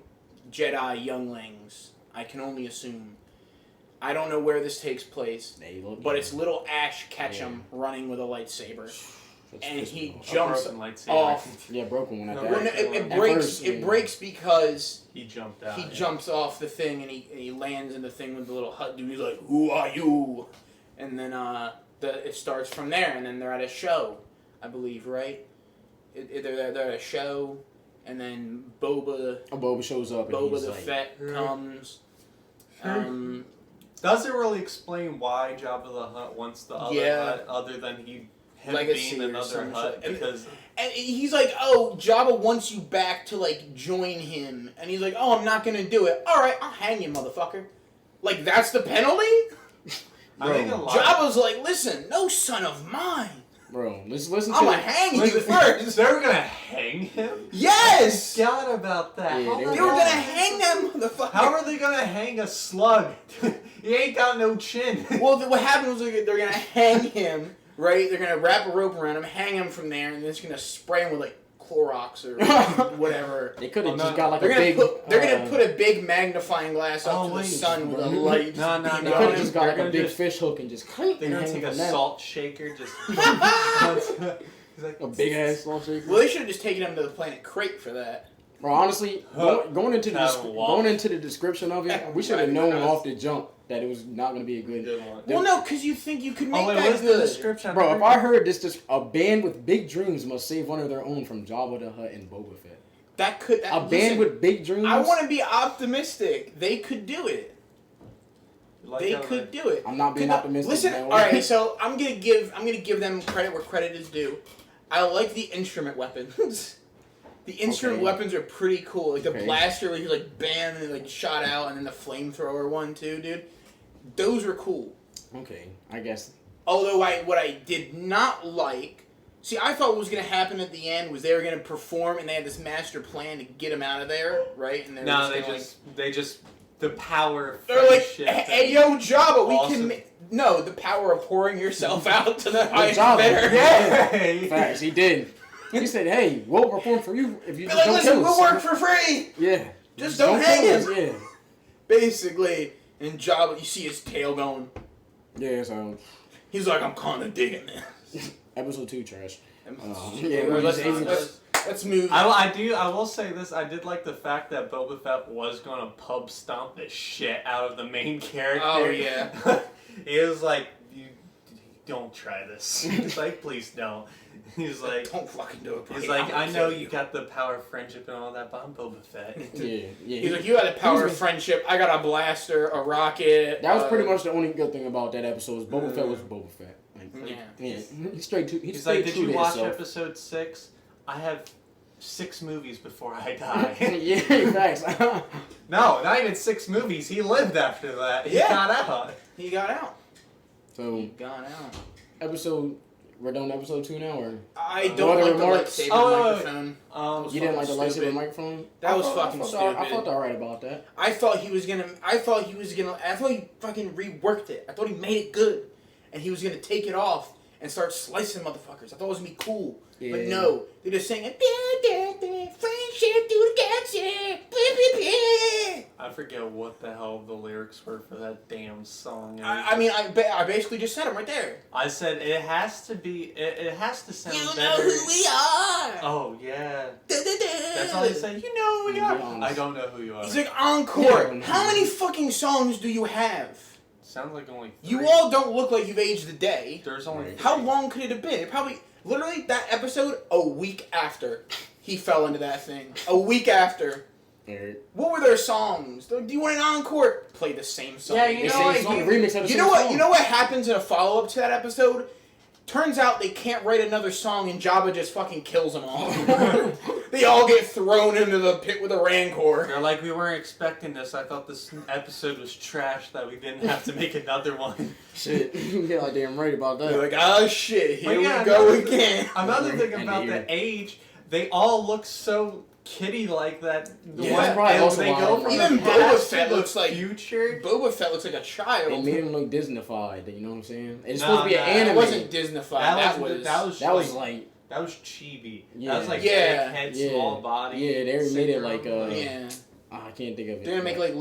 Jedi younglings. I can only assume. I don't know where this takes place, but it's little Ash Ketchum running with a lightsaber. And he jumps off. Yeah, broken one at that. It breaks because he jumped out. He jumps off the thing and he lands in the thing with the little hut dude. He's like, "Who are you?" And then it starts from there. And then they're at a show, I believe, right? They're at a show, and then Boba shows up. Boba the Fett comes. Does it really explain why Jabba the Hutt wants the other hut, other than him being another hut? Because and he's like, "Oh, Jabba wants you back to like join him," and he's like, "Oh, I'm not gonna do it. All right, I'll hang you, motherfucker." Like that's the penalty. Jabba's like, "Listen, no son of mine." Bro, listen. I'm gonna hang you first. They were gonna hang him? Yes! I forgot about that. Yeah, they were gonna hang them, motherfucker. How are they gonna hang a slug? He ain't got no chin. Well, what happened was they're gonna hang him, right? They're gonna wrap a rope around him, hang him from there, and then it's gonna spray him with like Clorox or whatever. They could have just got like they're gonna put a big magnifying glass up to the sun with a light. No. They could have just got like a big fish hook and just. They're gonna take a salt shaker, just. He's like a big ass salt shaker. Well, they should have just taken him to the planet Crate for that. Bro, honestly, going into the description of it, we should have known off the jump that it was not going to be a good one. Well, no, because you think you could make that good. The description? Bro, if I heard this, a band with big dreams must save one of their own from Jabba the Hutt and Boba Fett. Band with big dreams? I want to be optimistic. They could do it. They could do it. I'm not being optimistic. Listen, all right, so I'm gonna give them credit where credit is due. I like the instrument weapons. The instrument weapons are pretty cool. Like the blaster where he's like bam and like shot out, and then the flamethrower one too, dude. Those were cool. Okay, I guess. Although what I did not like, see, I thought what was gonna happen at the end was they were gonna perform and they had this master plan to get him out of there, right? And they just the power of they're like, hey yo, Jabba, we can. No, the power of pouring yourself out to the highest bidder. Yeah, facts. He did. He said, "Hey, we'll perform for you if you just don't listen, kill us. We'll work for free. Yeah, just don't hang us." Yeah, basically, and Jabba, you see his tail going. Yeah, so he's like, "I'm kind of digging this." Episode 2 trash. Let's move. I will say this. I did like the fact that Boba Fett was gonna pub stomp the shit out of the main character. Oh yeah. He was like, "You don't try this." He's like, "Please don't." He's like, "Don't fucking do it." He's like, "I know you got the power of friendship and all that, but I'm Boba Fett." Yeah. He's like, "You got the power of friendship. I got a blaster, a rocket." That was pretty much the only good thing about that episode. Was Boba Fett was Boba Fett. Yeah. He's straight to. He's like, "Did you watch episode 6? I have 6 movies before I die." Yeah, facts. No, not even 6 movies. He lived after that. He got out. He got out. So he got out. We're done with episode 2 now, or I don't like the lightsaber microphone. You didn't like the lightsaber microphone? That was fucking stupid. I felt alright about that. I thought he fucking reworked it. I thought he made it good, and he was gonna take it off and start slicing motherfuckers. I thought it was gonna be cool, but no, they're just singing friendship through the galaxy. I forget what the hell the lyrics were for that damn song. I basically just said them right there. I said it has to be. It has to sound better. You know who we are. Oh yeah. That's all they say. You know who we are. I don't know who you are. He's like, encore. How many fucking songs do you have? Sounds like only 3. You all don't look like you've aged a day. There's only 3. How long could it have been? It probably, literally, that episode, a week after he fell into that thing. A week after. What were their songs? Do you want an encore? Play the same song. Yeah, you know what happens in a follow-up to that episode? Turns out they can't write another song and Jabba just fucking kills them all. They all get thrown into the pit with a rancor. They're like, we weren't expecting this. I thought this episode was trash that we didn't have to make another one. Shit. You're like damn right about that. They're like, oh shit, here we go again. Another thing about the age, they all look so kitty like that. Yeah, right. Also, they go from even the Boba past Fett to the looks like future. Boba Fett looks like a child. They made him look Disneyfied. You know what I'm saying? It's Nah, supposed to be an anime. It wasn't Disneyfied. That was like. That was chibi. Yeah. That was like big head, small body. Yeah, they made it like yeah. I can't think of it. They're gonna make like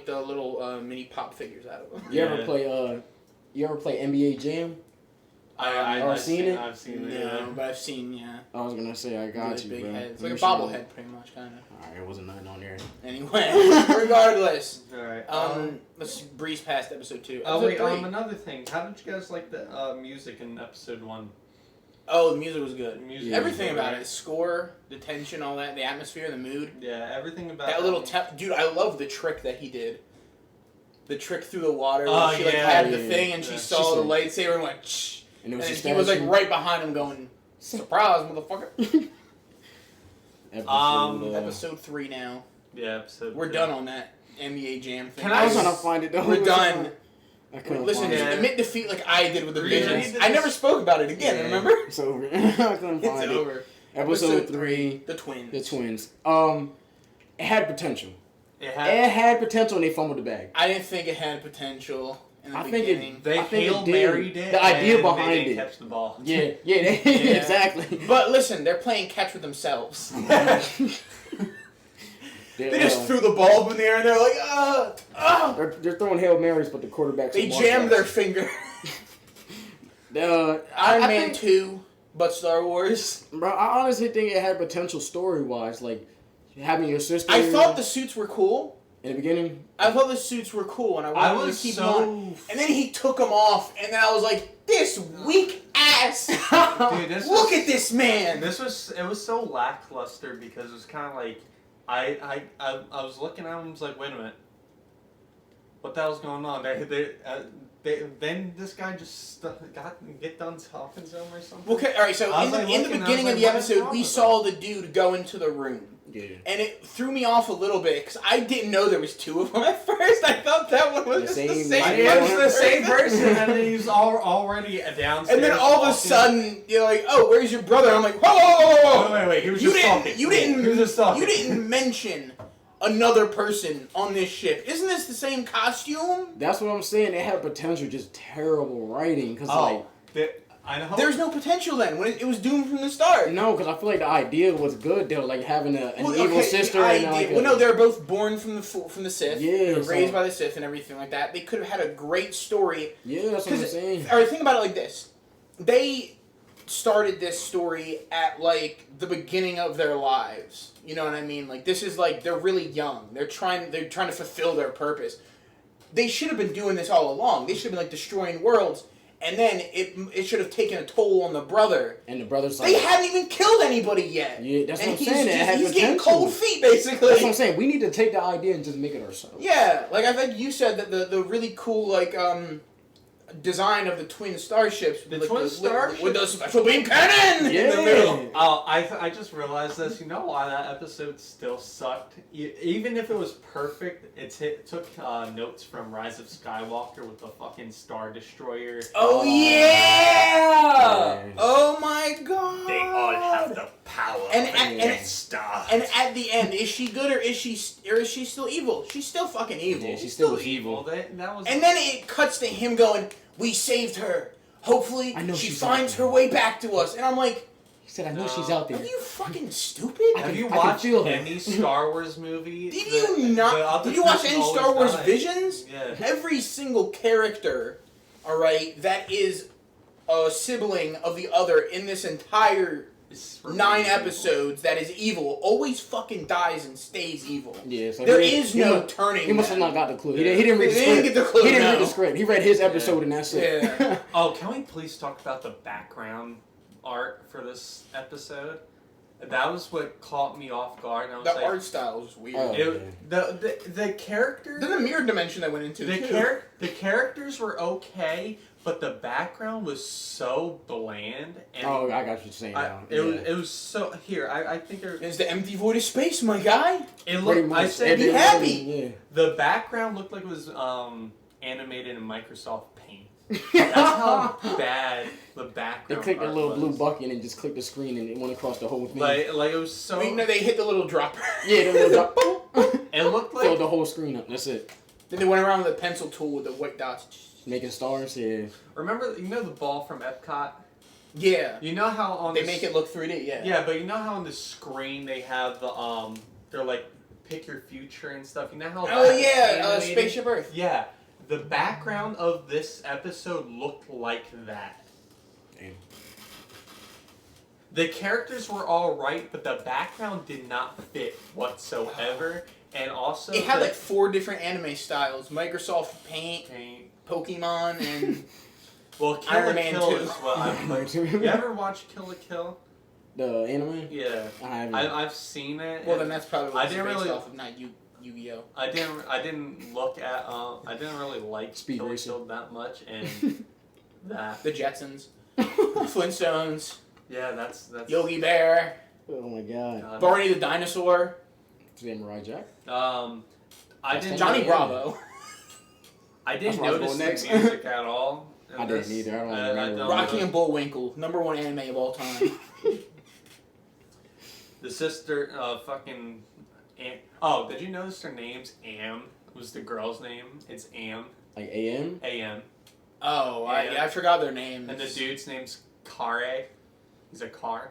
the little mini pop figures out of them. You ever play NBA Jam? I've seen it. No, but I've seen I was gonna say I got really you, big bro. heads. It's like a bobblehead, pretty much, kind of. Alright, it wasn't nothing on there. Anyway, regardless. Alright. Let's breeze past episode 2. Wait, another thing. How did you guys like the music in episode 1? Oh, the music was good. Yeah, everything about it, the score, the tension, all that, the atmosphere, the mood. Yeah, everything about that little dude. I love the trick that he did. The trick through the water. Oh, Where she had the thing and she saw the lightsaber and went. Shh. And he was like right behind him, going, "Surprise, motherfucker!" Episode 3 now. Yeah, episode. We're done on that NBA Jam thing. I was trying to find it though. We're done. Listen, admit defeat like I did with the Visions. I never spoke about it again. Remember? It's over. I couldn't find it. Over. Episode 3. The twins. It had potential. It had potential, and they fumbled the bag. I didn't think it had potential. I think they Hail Married it. The idea behind they it. didn't catch the ball. Yeah, exactly. But listen, they're playing catch with themselves. They just threw the ball up in the air and they're like, They're throwing Hail Marys, but the quarterbacks. They jammed their finger. Iron Man 2, but Star Wars. Bro, I honestly think it had potential story-wise, like having your sister. I thought the suits were cool. In the beginning? I thought the suits were cool, and I wanted to keep them on. And then he took them off, and then I was like, this weak ass! Dude, look at this man! It was so lackluster because it was kind of like, I was looking at him and was like, wait a minute. What the hell's going on? Then this guy just get done talking to him or something? Okay, alright, so in the beginning of the episode, we saw the dude go into the room. Yeah. And it threw me off a little bit because I didn't know there was 2 of them at first. I thought that one was the same person, and then he's already downstairs. And then all of a sudden, you're like, "Oh, where's your brother?" I'm like, "Whoa! Wait, he was just talking. You didn't mention another person on this ship. Isn't this the same costume?" That's what I'm saying. They had potential, just terrible writing. Cause I know. There's no potential then when it was doomed from the start. No, because I feel like the idea was good. They were like having an evil sister. No, they were both born from the Sith. Yeah, they were raised by the Sith and everything like that. They could have had a great story. Yeah, that's what I'm saying. Alright, think about it like this. They started this story at like the beginning of their lives. You know what I mean? Like this is like they're really young. They're trying to fulfill their purpose. They should have been doing this all along. They should have been like destroying worlds. And then it should have taken a toll on the brother. And the brother's like... They hadn't even killed anybody yet. Yeah, that's what I'm saying. He's getting cold feet, basically. That's what I'm saying. We need to take the idea and just make it ourselves. Yeah, like I think you said that the really cool, like, design of the twin starships. The like, twin starships? With the special beam cannon in the middle. Oh, I just realized this. You know why that episode still sucked? Even if it was perfect, it took notes from Rise of Skywalker with the fucking Star Destroyer. Oh, yeah! Oh, my God! They all have the power and stars. And at the end, is she good or is she still evil? She's still fucking evil. Yeah, she's still evil. That was. And then it cuts to him going, "We saved her. Hopefully, she finds her way back to us." And I'm like, he said, "I know she's out there." Are you fucking stupid? Have you watched any Star Wars movie? Did you watch any Star Wars Visions? Yeah. Every single character, all right, that is a sibling of the other in this entire 9 episodes that is evil always fucking dies and stays evil. Yeah, so there is no turning. He must have not got the clue. He didn't read the script. He didn't get the clue. He didn't read the script. He read his episode and that's it. Yeah. Oh, can we please talk about the background art for this episode? That was what caught me off guard. And I was the art style was weird. The characters. Then the mirror dimension I went into. The characters were okay, but the background was so bland. And I got what you're saying now. It was so. Here, I think there. It's the empty void of space, my guy. It looked. I said, be happy. Yeah. The background looked like it was animated in Microsoft Paint. That's how bad the background. They clicked a little was. blue button and just clicked the screen and it went across the whole thing. Like it was so. They hit the little dropper. Yeah, the little drop. It looked like filled the whole screen up. That's it. Then they went around with a pencil tool with the white dots. Making stars. Yeah. Remember, the ball from Epcot? Yeah. You know how on they make it look 3D. Yeah. Yeah, but you know how on the screen they have the they're like pick your future and stuff. You know how? Oh yeah, Spaceship Earth. Yeah. The background of this episode looked like that. Damn. The characters were all right, but the background did not fit whatsoever. And also, it had like 4 different anime styles: Microsoft Paint, Pokemon, and well, Kill Iron la Man Kill 2. is what I'm like. You ever watch Kill la Kill? The anime? Yeah, I haven't. I've seen it. Well, then that's probably what I it's didn't based really off of, not Yu-Gi-Oh. I didn't look at I didn't really like Speed Kill la Racer. Kill that much, and that The Jetsons, Flintstones, yeah, that's Yogi Bear, Oh my god. Barney the Dinosaur, Samurai Jack. I didn't Johnny Bravo, I didn't That's where I was notice going next. the music at all. in I didn't this. either. I don't remember. Rocky and Bullwinkle, #1 anime of all time. The sister, fucking. Oh, did you notice her name's Am? Was the girl's name? It's Am. Like AM? A.M. Oh, Yeah. I forgot their names. And the dude's name's Kare. He's a car.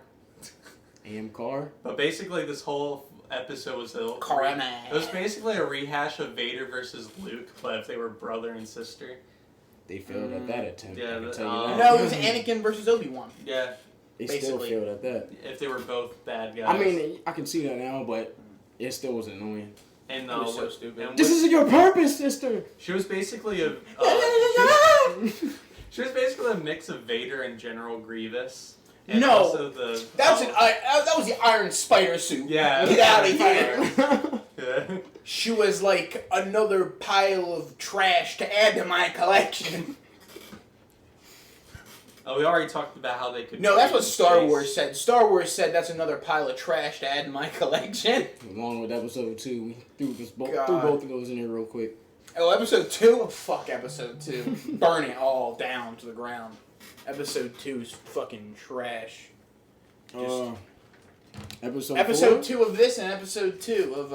AM car? But basically, this whole episode was it was basically a rehash of Vader versus Luke, but if they were brother and sister. They failed at that attempt. Yeah, I can but, tell you that. No, it was Anakin versus Obi-Wan. Yeah, They still basically. failed at that. if they were both bad guys. I mean, I can see that now, but it still was annoying. and It was so stupid. and This is your purpose, sister! she was basically a. She was basically a mix of Vader and General Grievous. And No. also the. That was the Iron Spider suit. Yeah. Get out of here. Yeah. She was like another pile of trash to add to my collection. Oh, we already talked about how they could. No, that's trade what in Star space. Wars said. Star Wars said that's another pile of trash to add to my collection. Along with episode 2, we threw God. both of those in there real quick. Oh, episode 2? Oh, fuck episode 2. Burn it all down to the ground. Episode 2 is fucking trash. Episode 2 of this and episode 2 of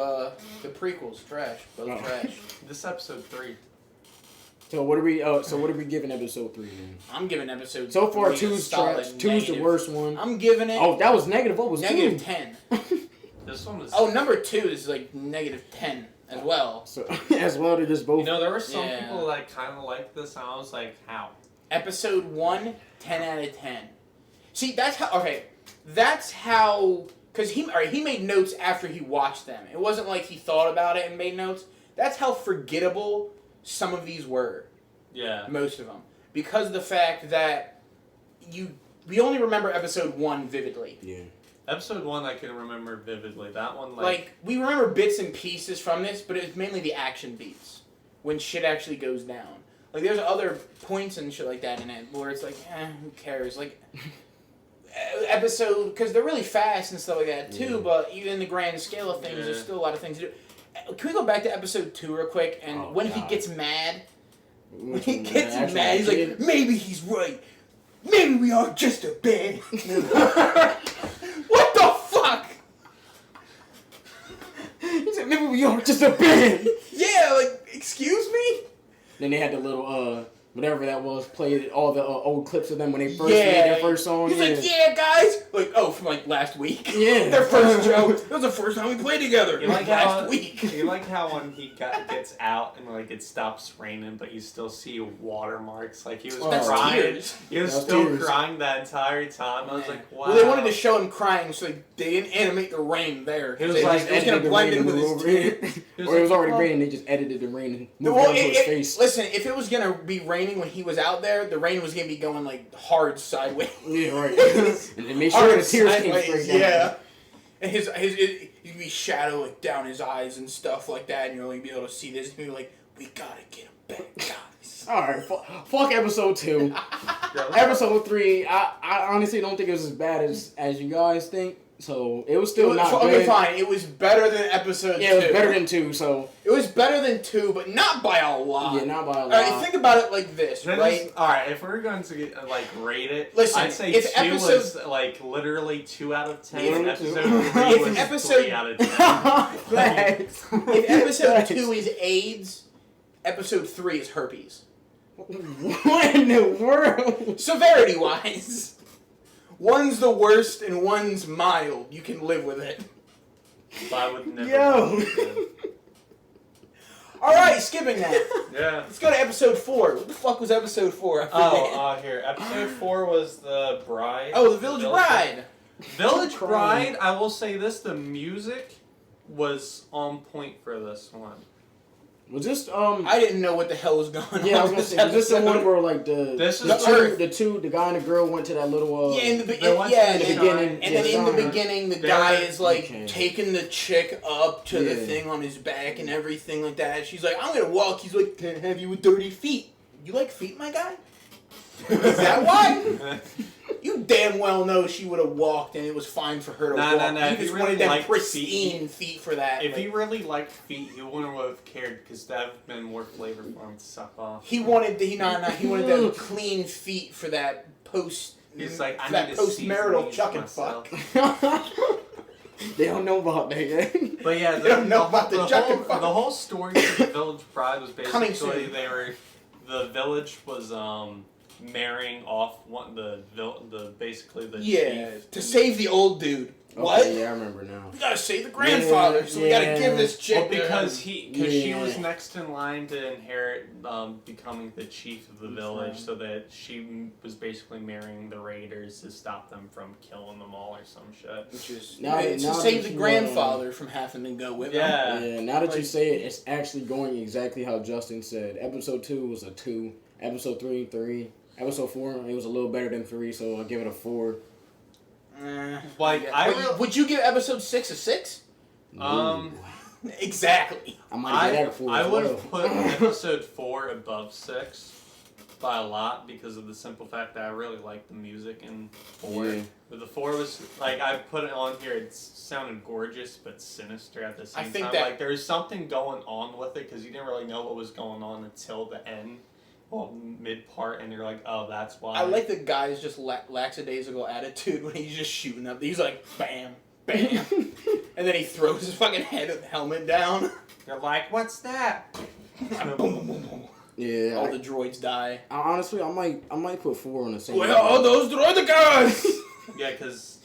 the prequels. Trash. Both Oh. trash. This episode 3. So what are we giving episode 3 then? I'm giving episode So far, 3 a 2's solid trash. 2's the negative. worst one. I'm giving it Oh, that was negative. What was negative 2? 10. This one was. Oh, number 2 is like negative 10 as well. So as well, they're just both. You know, there were some Yeah. people that kind of liked this, and I was like, how? Episode 1, 10 out of 10. See, that's how. Okay, that's how. Because he made notes after he watched them. It wasn't like he thought about it and made notes. That's how forgettable some of these were. Yeah. Most of them. Because of the fact that we only remember episode 1 vividly. Yeah. Episode 1 I can remember vividly. That one, Like, we remember bits and pieces from this, but it's mainly the action beats. When shit actually goes down. Like, there's other points and shit like that in it where it's like, who cares? Like, episode, because they're really fast and stuff like that too, Yeah. but even in the grand scale of things, Yeah. there's still a lot of things to do. Can we go back to episode 2 real quick? And Oh, when he God. gets mad, Which he one, the gets actual mad, he's like, kid? maybe he's right. Maybe we are just a band. What the fuck? He said, maybe we are just a band. Yeah, like, excuse me? Then they had the little whatever that was, played all the old clips of them when they first Yeah. made their first song. He's like, yeah, guys. Like, oh, from like last week. Yeah. Their first show. That was the first time we played together. You like last how week. you like how when he gets out and like it stops raining, but you still see watermarks. Like he was That's crying. tears. He was That's still tears. crying that entire time. I was Yeah. like, wow. Well, they wanted to show him crying, so they didn't animate the rain there. It was They like- just- it was gonna blend in with his tears. was Or it was like, already well- raining, they just edited the rain and moved Well, it onto his face. listen, if it was gonna be raining when he was out there, the rain was gonna be going like hard sideways. Yeah, right. and make sure Hard the tears came sideways, straight down. yeah. And he's gonna be shadow like down his eyes and stuff like that, and you're gonna be able to see this. And you're like, we gotta get him back, guys. Alright, fuck episode 2. Yeah, Episode 3, I honestly don't think it was as bad as you guys think. So it was still not good. Okay, fine. It was better than episode 2. Yeah, it was better than 2. So it was better than 2, but not by a lot. Yeah, not by a lot. All right, think about it like this, right? All right, if we're going to rate it, listen, I'd say if 2 was literally 2 out of 10. If episode 3 was 3 out of 10. If episode 2 is AIDS, episode 3 is herpes. What in the world? Severity-wise. One's the worst and one's mild. You can live with it. But I would never. Yo. Alright, skipping that. Yeah. Let's go to episode 4. What the fuck was episode 4? I forget. Here. Episode 4 was the bride. Oh, the Village Bride. Village Bride, I will say this, the music was on point for this one. Was this I didn't know what the hell was going on. Yeah, I was gonna say, was this the one where like the guy and the girl went to that little in the beginning, and then in the beginning the guy is like taking the chick up to the thing on his back and everything like that. She's like, I'm gonna walk. He's like, can I have you with dirty feet? You like feet, my guy? Is that why? You damn well know she would have walked and it was fine for her to walk. No. You just wanted them pristine feet for that. If he really liked feet, he wouldn't have cared because that would have been more flavor for him to suck off. He wanted them clean feet for that post. He's like, I that need post-marital chuck and fuck. They don't know about that yet. But yeah, they don't know about the chuck and fuck. The whole story of the Village Bride was Coming basically soon. the village was marrying off basically the chief to save the old dude. What? Okay, yeah, I remember now. We gotta save the grandfather, so we gotta give this chick. Because she was next in line to inherit becoming the chief of the village, so that she was basically marrying the raiders to stop them from killing them all or some shit. Which is to save the grandfather from having to go with him. Yeah, now that you say it, it's actually going exactly how Justin said. Episode 2 was a 2. Episode 3, 3. Episode 4, it was a little better than 3, so I'll give it a 4. Would you give episode 6 a 6? Exactly. I would have put episode 4 above 6 by a lot because of the simple fact that I really liked the music in 4. Yeah. But the 4 was like I put it on here. It sounded gorgeous but sinister at the same time. That like there's something going on with it because you didn't really know what was going on until the end. Well, mid part, and you're like, oh, that's why. I like the guy's just lackadaisical attitude when he's just shooting up. He's like, bam, bam, and then he throws his fucking helmet down. You're like, what's that? Boom, boom, boom, boom. Yeah, all the droids die. Honestly, I might put 4 on the same. Where are all those droidicons? Yeah, because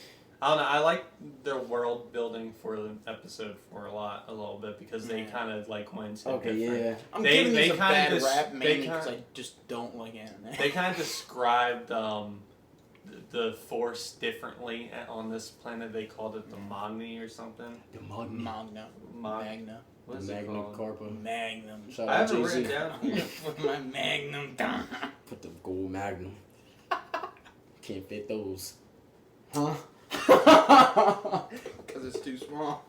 I don't know. I like their world building for episode 4 a little bit because they kind of like went to different. Yeah. I'm giving these a bad rap mainly because I just don't like anime. They kind of described the Force differently on this planet. They called it the Magni or something. The Magna. Magna. What is Magnum it called? Carpa. Magnum. I have it written down here. With my Magnum down. Put the gold Magnum. Can't fit those. Huh? Because it's too small.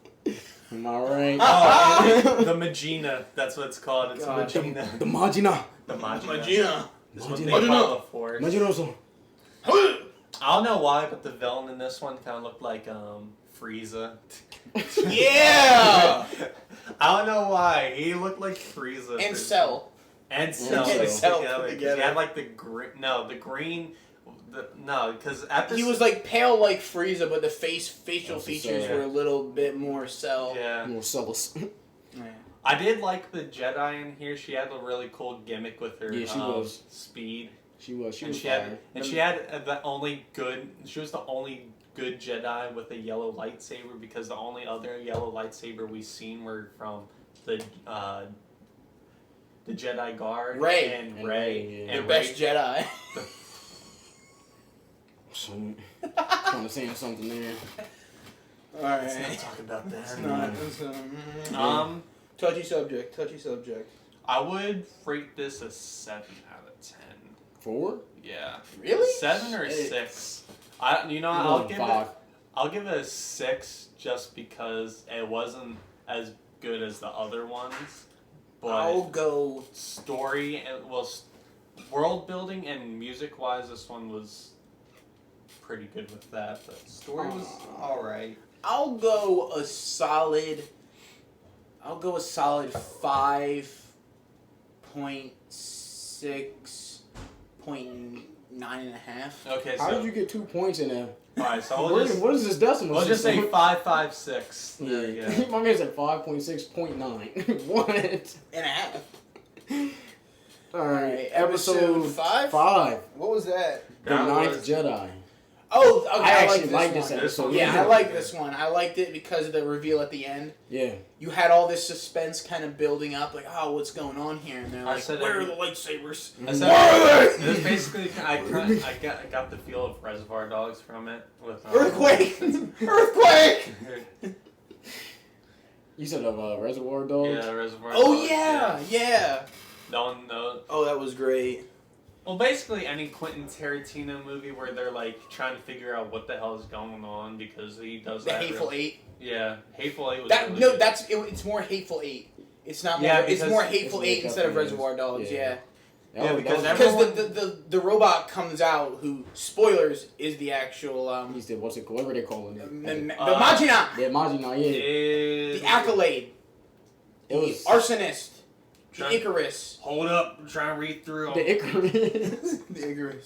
Am I right? Oh, the Magina. That's what it's called. It's Magina. The Magina. The Magina. Magina. That's what they call the Force. Maginoso. I don't know why, but the villain in this one kind of looked like Frieza. Yeah! I don't know why. He looked like Frieza. And Cell. And Cell. Together. He had like the green... No, the green... No, because he was like pale like Frieza, but the facial features were a little bit more Cell. Yeah. More Cellus. I did like the Jedi in here. She had a really cool gimmick with her speed. She was the only good... She was the only good Jedi with a yellow lightsaber because the only other yellow lightsaber we seen were from the Jedi Guard and Rey. And best Jedi. Kind of saying something there. Alright. Let's not talk about that. It's not. Touchy subject. I would rate this a 7 out of 10. 4? Yeah. Really? 7 or 6. I'll give it a 6 just because it wasn't as good as the other ones. But I'll go story and world building and music wise, this one was pretty good with that, but story was all right. I'll go a solid 5.6.9.5. Okay, so how did you get 2 points in there? Alright, so what is this decimal? We'll just say 5.56. Yeah. My man said 5.6.9. What? And a half. Alright, episode 5? 5. What was that? The Ninth Jedi. Oh, okay, I actually like this episode. Yeah, I like this one. I liked it because of the reveal at the end. Yeah. You had all this suspense kind of building up, like, oh, what's going on here? And they're like, where are the lightsabers? Where are they? It was basically, I got the feel of Reservoir Dogs from it. With Earthquake! Earthquake! You said of Reservoir Dogs? Yeah, Reservoir Oh, Dogs. yeah. No. Oh, that was great. Well, basically any Quentin Tarantino movie where they're like trying to figure out what the hell is going on because he does The that. Hateful Eight. Yeah, Hateful Eight was really No, good. it's more Hateful Eight. It's not more. Yeah, It's more because Hateful Eight instead of Reservoir Dogs. Yeah. Yeah, because the robot comes out who, spoilers, is the actual He's the what's it called? Whatever they call it. the Majina. Yeah, Majina. Yeah. The Accolade. It was The Arsonist. The Icarus. Hold up, I'm trying to read through the Icarus. The Icarus.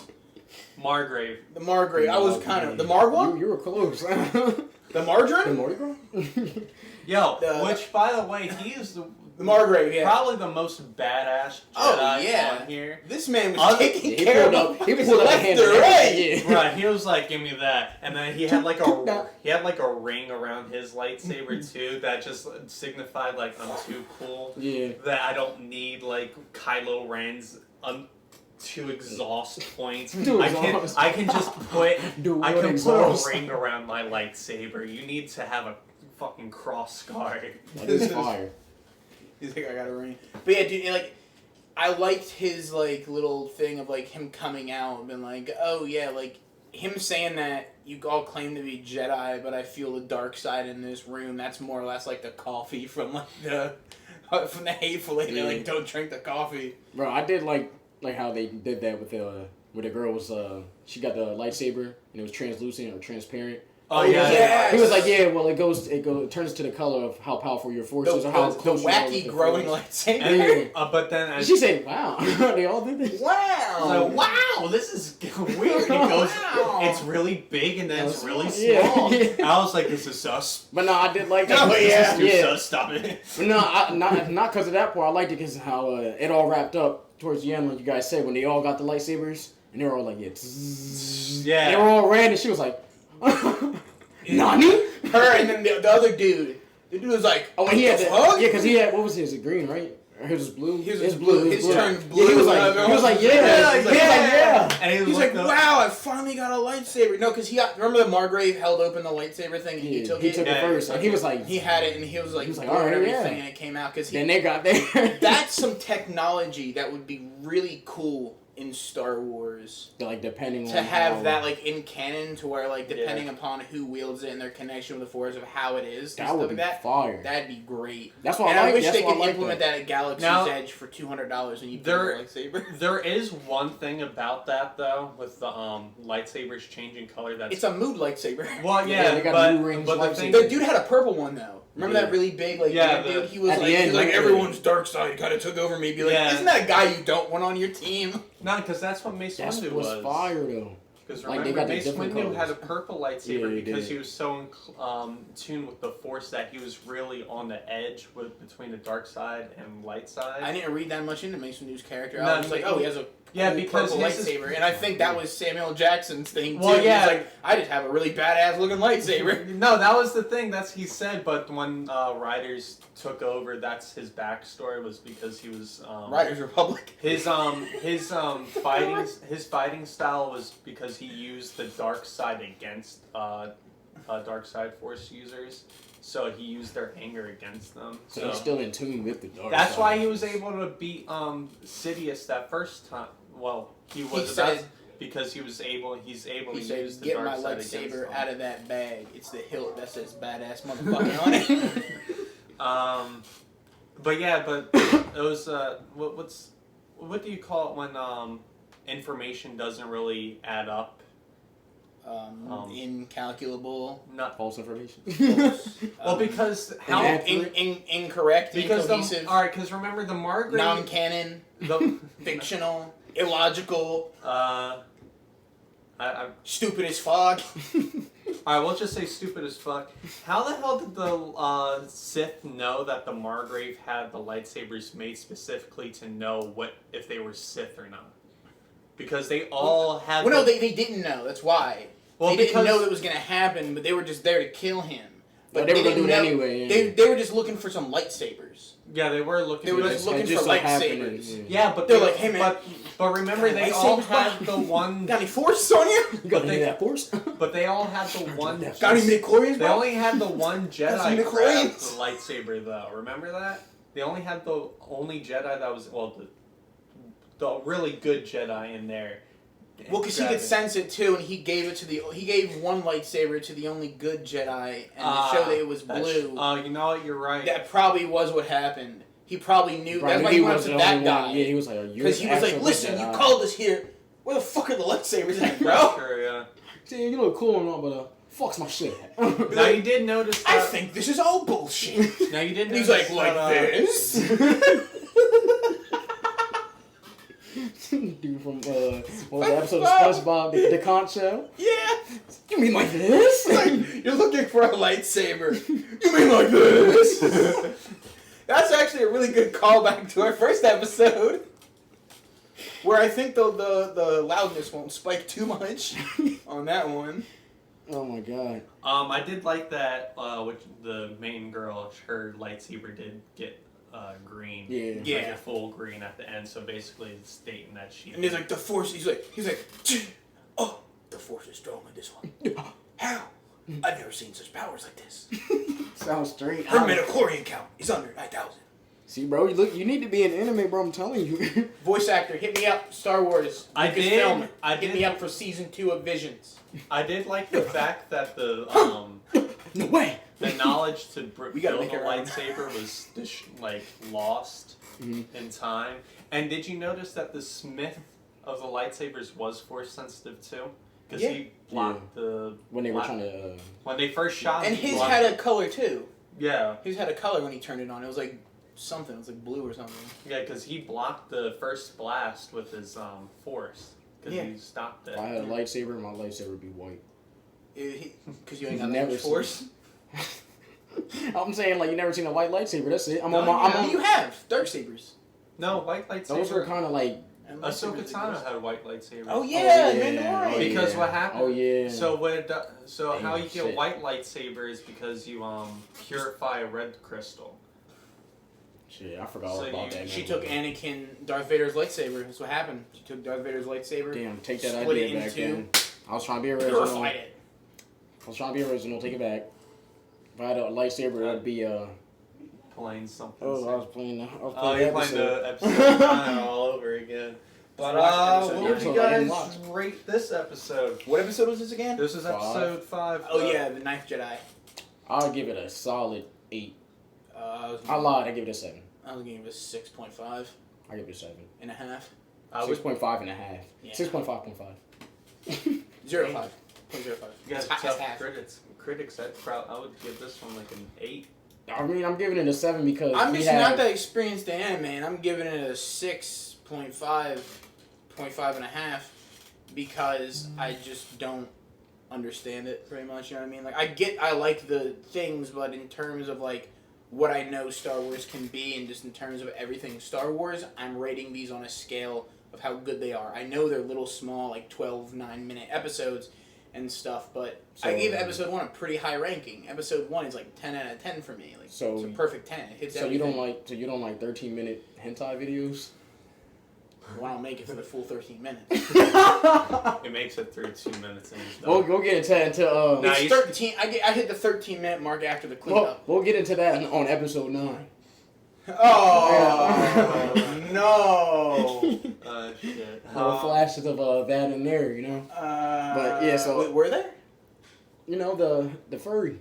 Margrave. The Margrave. I was kind of the Margwa. You were close. The Margarine. The Margwa. Yo, which by the way, he is the Margrave. Yeah. probably the most badass Jedi on here. This man was taking he care pulled of up. He pulled up a left hand. to right. Yeah. Right, he was like, "Give me that," and then he had like a ring around his lightsaber too that just signified like I'm too cool. Yeah. That I don't need like Kylo Ren's to exhaust points. I can just put a ring around my lightsaber. You need to have a fucking cross guard. That is fire. He's like, I got a ring. But yeah, dude, like, I liked his, like, little thing of, like, him coming out and being like, oh, yeah, like, him saying that you all claim to be Jedi, but I feel the dark side in this room. That's more or less like the coffee from, like, the Hateful Eight. They're like, don't drink the coffee. Bro, I did like how they did that with the girl was, she got the lightsaber, and it was translucent or transparent. Oh yeah, yes. He was like, yeah, well, it turns to the color of how powerful your force is, or how close the wacky you are growing lightsaber. But then she said, "Wow, they all did this." Wow, wow, this is weird. It goes, it's really big and then it's really small. Yeah. I was like, this is sus. But no, I did like that. Oh yeah, Sus, stop it. But no, not because of that part. I liked it because how it all wrapped up towards the end, like you guys said, when they all got the lightsabers and they were all like, yeah, yeah. They were all ran, and she was like. Nani? Her and then the other dude. The dude was like, oh, he had because he had, what was his, green, right? Or his was blue? His was blue. His turned blue. Yeah, he was like, yeah. And he's like, wow, I finally got a lightsaber. No, because remember the Margrave held open the lightsaber thing and he took it? He took it first. And he was like, he had it and he was like all right, everything and it came out. Then they got there. That's some technology that would be really cool in Star Wars, like depending on to have that like in canon, to where like depending upon who wields it and their connection with the Force of how it is, that would be fire. That'd be great. That's why I wish they could implement that at Galaxy's Edge for $200 and you put a lightsaber. There is one thing about that though, with the lightsabers changing color. It's a mood lightsaber. Well, they got new rings. But the dude had a purple one though. Remember that really big dude? He was like, everyone's dark side kind of took over me. Be like, isn't that a guy you don't want on your team? No, because that's what Mace Windu was. That's fire though. Because remember, Mace Windu had a purple lightsaber because he was so in tune with the Force that he was really on the edge between the dark side and light side. I didn't read that much into Mace Windu's character. I was like, oh, he has a because purple lightsaber, and I think that was Samuel Jackson's thing too. Well, yeah, he was like, I just have a really badass looking lightsaber. No, that was the thing. He said, but when Riders took over, that's his backstory was because he was Riders Republic. His fighting style was because he used the dark side against dark side Force users. So he used their anger against them. So he's still in tune with the dark That's side. why he was able to beat Sidious that first time. Well, because he's able to use the dark side against them. Get my lightsaber out of that bag. It's the hilt that says badass motherfucker on it. But it was what do you call it when information doesn't really add up? incalculable, not false information. Well, because how incorrect, incohesive. All right, because remember the Margrave non-canon, fictional, illogical. Stupid as fuck. Alright, we'll just say stupid as fuck. How the hell did the Sith know that the Margrave had the lightsabers made specifically to know if they were Sith or not? Because they all had... Well, no, they didn't know. That's why. Well, they didn't know it was going to happen, but they were just there to kill him. But they were going to do it anyway. Yeah. They were just looking for some lightsabers. Yeah, they were looking. They were just looking for lightsabers. Yeah, but they're like, hey man. But remember, they all had the one. Got any force on you? You got any of that force? But they all had the one. Got any midichlorians? They only had the one Jedi grab the lightsaber, though. Remember that? They only had the only Jedi that was the really good Jedi in there. Well, because he could sense it too, and he gave one lightsaber to the only good Jedi, and to show that it was blue. You know what? You're right. That probably was what happened. He probably knew. That's why he went up to that guy. Yeah, he was like, because he was like, "Listen, you called us here. Where the fuck are the lightsabers at, bro?" Sure, yeah. See, you look cool and all, but fuck's my shit. Now you did notice. I think this is all bullshit. Now you did. He's like this. Dude from what was the episode of SpongeBob, the conch shell? Yeah. You mean like this? Like, you're looking for a lightsaber. You mean like this? That's actually a really good callback to our first episode, where I think the loudness won't spike too much on that one. Oh my god. I did like that. Which the main girl, her lightsaber did get. Green, like a full green at the end. So basically, it's stating that she. And he's like the force. He's like, oh, the force is strong in this one. How? I've never seen such powers like this. Sounds straight. Her midichlorian count is under 9,000. See, bro, you need to be an anime, bro. I'm telling you. Voice actor, hit me up. Star Wars. Hit me up for season 2 of Visions. I did like the fact that the no way. The knowledge to build a right. lightsaber was lost in time. And did you notice that the smith of the lightsabers was force sensitive too? Because he blocked the when they were trying to when they first shot. And his had a color too. Yeah, his had a color when he turned it on. It was like something. It was like blue or something. Yeah, because he blocked the first blast with his force. Because he stopped it. If I had a lightsaber, my lightsaber would be white. Because you ain't got that much force. I'm saying, like, you never seen a white lightsaber. That's it. You have dark sabers. No, white lightsaber. Those were kind of like. Ahsoka Tano had a white lightsaber. Oh yeah, Because what happened? Oh yeah. So how you get a white lightsaber is because you purify a red crystal. Shit, I forgot all about that. She took Darth Vader's lightsaber. That's what happened. She took Darth Vader's lightsaber. Damn, take that idea back then. I was trying to be original. Purified it. I was trying to be original. Take it back. If I had a lightsaber, it would be playing something. Oh, I was playing. You're playing the episode 9 all over again. But what would you guys rate this episode? What episode was this again? This is episode 5. Oh yeah, the Ninth Jedi. I'll give it a solid 8. I lied. I give it a 7. I was giving it a 6.5. I give it a 7 and a half. 6.5 and a half. Yeah. 6.5.5. 0.5. 0.05. You guys are tough critics. I would give this one like an 8. I mean, I'm giving it a 7 because I'm just not that experienced to anime, man. I'm giving it a 6.5, 0.5 and a half, because I just don't understand it very much. You know what I mean? Like I like the things, but in terms of like what I know Star Wars can be, and just in terms of everything Star Wars, I'm rating these on a scale of how good they are. I know they're little small, like 12 9-minute episodes and stuff, but I gave episode 1 a pretty high ranking. Episode 1 is like 10 out of 10 for me. Like, it's a perfect 10. It hits everything. You don't like 13-minute hentai videos? Well, I don't make it for the full 13 minutes. It makes it through 2 minutes and we'll get into it's 13. I hit the 13-minute mark after the cleanup. We'll get into that on episode 9. Oh no! Shit. Flashes of that in there, you know. But yeah, so wait, were there? You know the furry.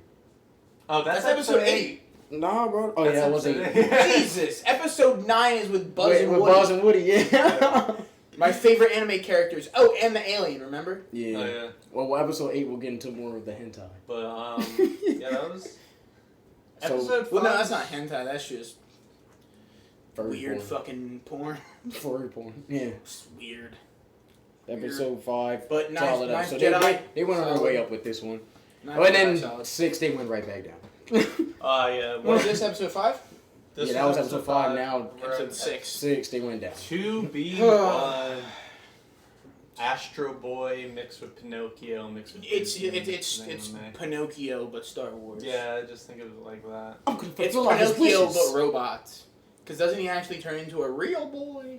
Oh, that's episode 8. Nah, bro. Oh yeah, it was 8. Jesus, episode 9 is with Buzz and Woody. With Buzz and Woody, yeah. My favorite anime characters. Oh, and the alien, remember? Yeah. Oh, yeah. Well, episode 8 we'll get into more of the hentai. But yeah, that was episode 5. Well, no, that's not hentai. That's just Furry weird porn. fucking porn. Furry porn. Yeah. It's weird. Episode 5. But nice, solid nice episode. Jedi. They went on their Solid. way up with this one. Nice Oh, and Jedi, then solid. 6, they went right back down. yeah. What is this, episode 5? This Yeah, that was episode 5. Now, We're Episode at 6. 6, they went down. 2B1 Astro Boy mixed with Pinocchio mixed with It's Disney. Pinocchio, but Star Wars. Yeah, I just think of it like that. I'm gonna It's fulfill all his Pinocchio, wishes. but robots. Because doesn't he actually turn into a real boy?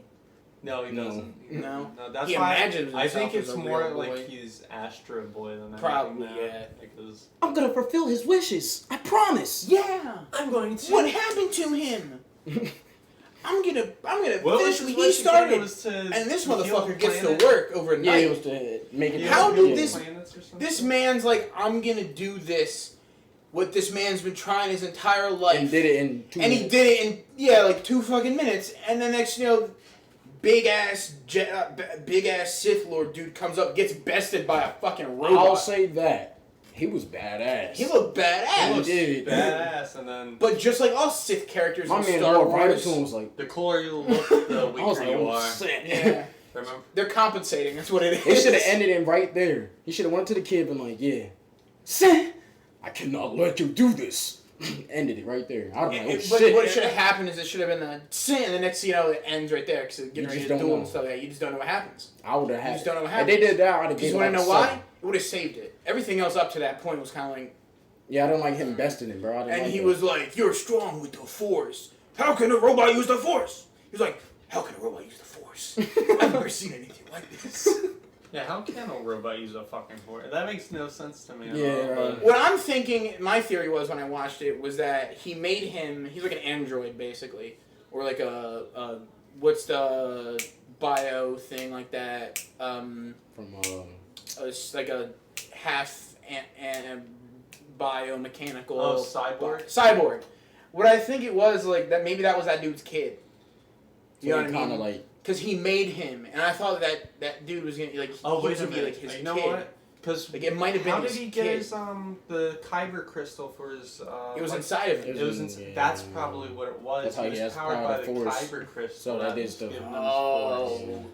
No, he No. doesn't. No. No, that's He why imagines I think himself it's as a more real boy. like he's Astro Boy than anything Probably, now, yeah. Because I'm gonna fulfill his wishes. I promise. Yeah. I'm going to. What happened to him? I'm gonna What finish was what he his started. was to And this heal motherfucker gets to planet? work Yeah, overnight. it was to make it. How Heal did this- planets or something? This man's like, I'm gonna do this. What this man's been trying his entire life. And did it in 2 And minutes. he did it in, like 2 fucking minutes. And then next, big ass Sith Lord dude comes up, gets bested by a fucking robot. I'll say that. He was badass. He looked badass. He did. badass, and then But just like all Sith characters My in man, Star Lord Ryder Wars, to him was like, the cooler you look, the I was weaker like, you oh, are. shit. yeah, Remember? they're compensating. That's what it is. It should have ended him right there. He should have went to the kid and been like, yeah, son, I cannot let you do this. Ended it right there. I'd have been like, oh, But shit. what should have happened is it should have been the sin, and the next thing you know, it ends right there because getting You ready just to don't duel know. and stuff like that. You just don't know what happens. I would have You had just don't know what If happens. they did that, I'd have Because you given want to it know like why? 7. It would have saved it. Everything else up to that point was kind of like, Yeah, I don't like him besting him, bro. I didn't and like he that. was like, "You're strong with the Force. How can a robot use the Force?" He was like, "How can a robot use the Force? I've never seen anything like this." Yeah, how can a robot use a fucking force? That makes no sense to me at Yeah, all. right. But What I'm thinking, my theory was when I watched it, was that he made him, he's like an android basically. Or like what's the bio thing like that? From, It's like a half and biomechanical. Oh, cyborg? Cyborg. What I think it was, like, that maybe that was that dude's kid. You know what I kind mean? of like, Because he made him, and I thought that dude was gonna like. oh, he wait was a gonna be minute. like his You know kid. what? Because Like it might have been. how did his he get kid. his the kyber crystal for his? It was like, inside of him. It was. Yeah. That's probably what it was. That's how He he was has powered power by to the force. kyber crystal. So that was is the- giving him Oh, force.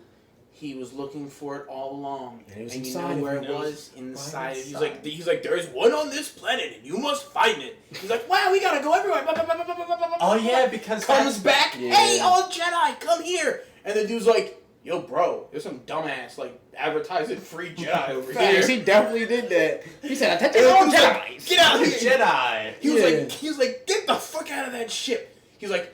he was looking for it all along, And it was and you inside know of where him. it was inside. Right He's inside. like, there's one on this planet, and you must find it. He's like, wow, we gotta go everywhere. Oh yeah, because Comes back, Yeah. hey, all Jedi, come here. And the dude's like, yo, bro, there's some dumbass like advertising free Jedi over here. facts, he definitely did that. He said, "I touch And all the dude's like, Jedi." get out of He's here. Jedi. He was Yeah. like, get the fuck out of that ship. He's like,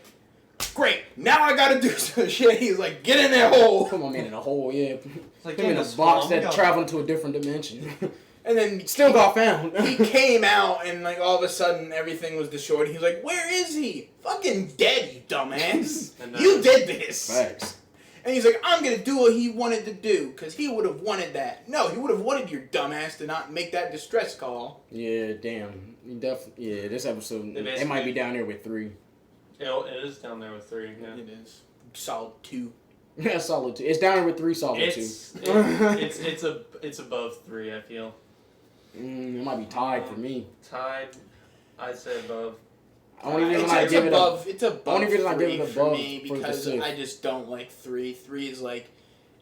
great, now I gotta do some shit. He's like, get in that hole. Come on, man, in a hole, yeah. Like Him in a this box bomb, that traveled to a different dimension. And then Still got found. he came out, and like all of a sudden everything was destroyed. He's like, where is he? Fucking dead, you dumbass. And, You did this. Facts. And he's like, I'm gonna do what he wanted to do, because he would have wanted that. No, he would have wanted your dumbass to not make that distress call. Yeah, damn. He yeah, this episode, They it might be down there with 3. It is down there with 3. Yeah. It is. Solid 2. Yeah, solid 2. It's down there with 3, solid 2. It's above 3. I feel It might be tied for me. tied. I'd say above. Only reason It's I give it above. It's above. only reason I give 3 it for above me for the because Sith. I just don't like 3. 3 is like,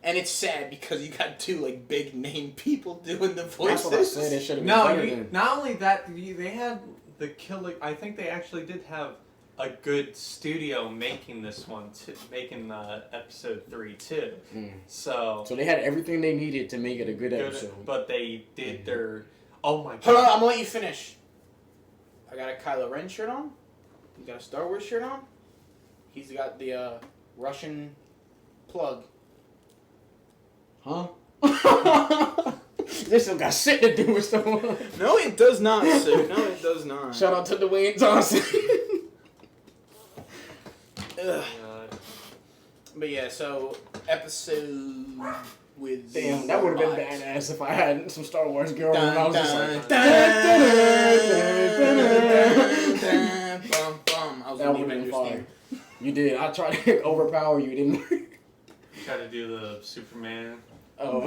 and it's sad because you got 2 like big name people doing the voices. That's what I said. It should have been No, better than. not only that, they had the killer. I think they actually did have a good studio making this one, making episode 3 too. Mm. So So they had everything they needed to make it a good good, episode. but they did their. Oh my god! Hold on, I'm gonna let you finish. I got a Kylo Ren shirt on. He's got a Star Wars shirt on. He's got the Russian plug. Huh? This one got shit to do with someone. No, it does not, sir. No, it does not. Shout out to Dwayne Johnson. Ugh. God. But yeah, so episode with Damn, that would have been robots. badass if I had some Star Wars girl and I was just like, Bum, bum. I was that gonna would leave have been Avengers fire. theme. You did. I tried to overpower you, didn't I? Try to do the Superman. Oh.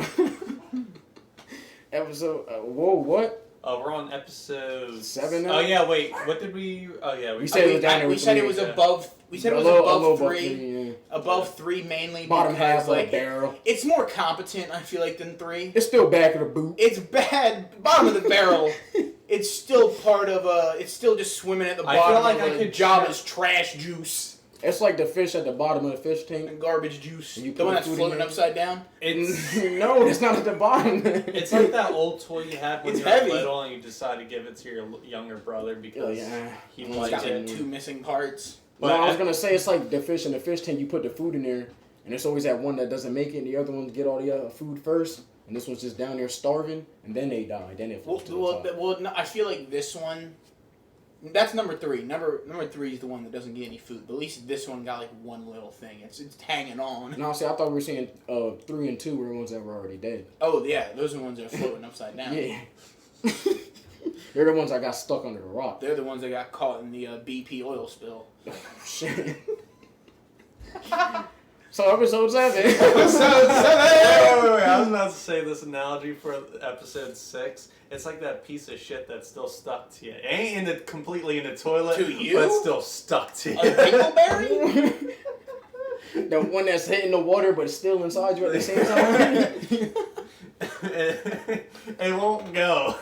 Episode. Whoa, what? We're on episode 7 now? Oh yeah, wait. What did we? Oh yeah, we said it was down there. We said it was above. We said it was above 3. Yeah. Above 3 mainly. Bottom half like of the barrel. It's more competent, I feel like, than 3. It's still back of the boot. It's bad. Bottom of the barrel. It's still part of it's still just swimming at the bottom. I feel like I could Java's trash juice. It's like the fish at the bottom of the fish tank. And garbage juice. And you the one that's floating upside down? No, it's not at the bottom. It's like that old toy you had when you were heavy. little and you decide to give it to your younger brother because he liked it. 2 missing parts. But no, I was going to say it's like the fish in the fish tank. You put the food in there, and it's always that one that doesn't make it, and the other ones get all the food first. And this one's just down there starving, and then they die. Then it falls to the top. Well, no, I feel like this one... That's number 3. Number 3 is the one that doesn't get any food. But at least this one got like one little thing. It's hanging on. No, see, I thought we were saying 3 and 2 were the ones that were already dead. Oh yeah, those are the ones that are floating upside down. Yeah. They're the ones that got stuck under the rock. They're the ones that got caught in the BP oil spill. Shit. So episode 7. Episode 7. Wait, I was about to say this analogy for episode 6. It's like that piece of shit that's still stuck to you. It ain't completely in the toilet, to you? but it's still stuck to you. A dingleberry? The one that's hitting the water but still inside you at the same time? It won't go.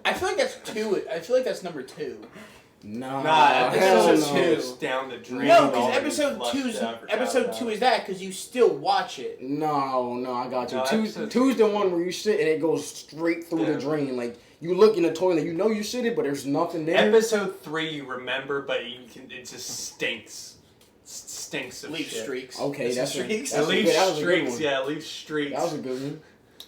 I feel like that's 2. I feel like that's number 2. Nah, episode 2 down the drain. No, because episode 2 is that because you still watch it. No, I got you. No, two's the one where you shit and it goes straight through the drain. Like you look in the toilet, you know you shitted, but there's nothing there. Episode 3 you remember, but it just stinks. Stinks of leaves shit. Streaks. Okay, that's streaks. It leaves streaks. One. Yeah, it leaves streaks. That was a good one.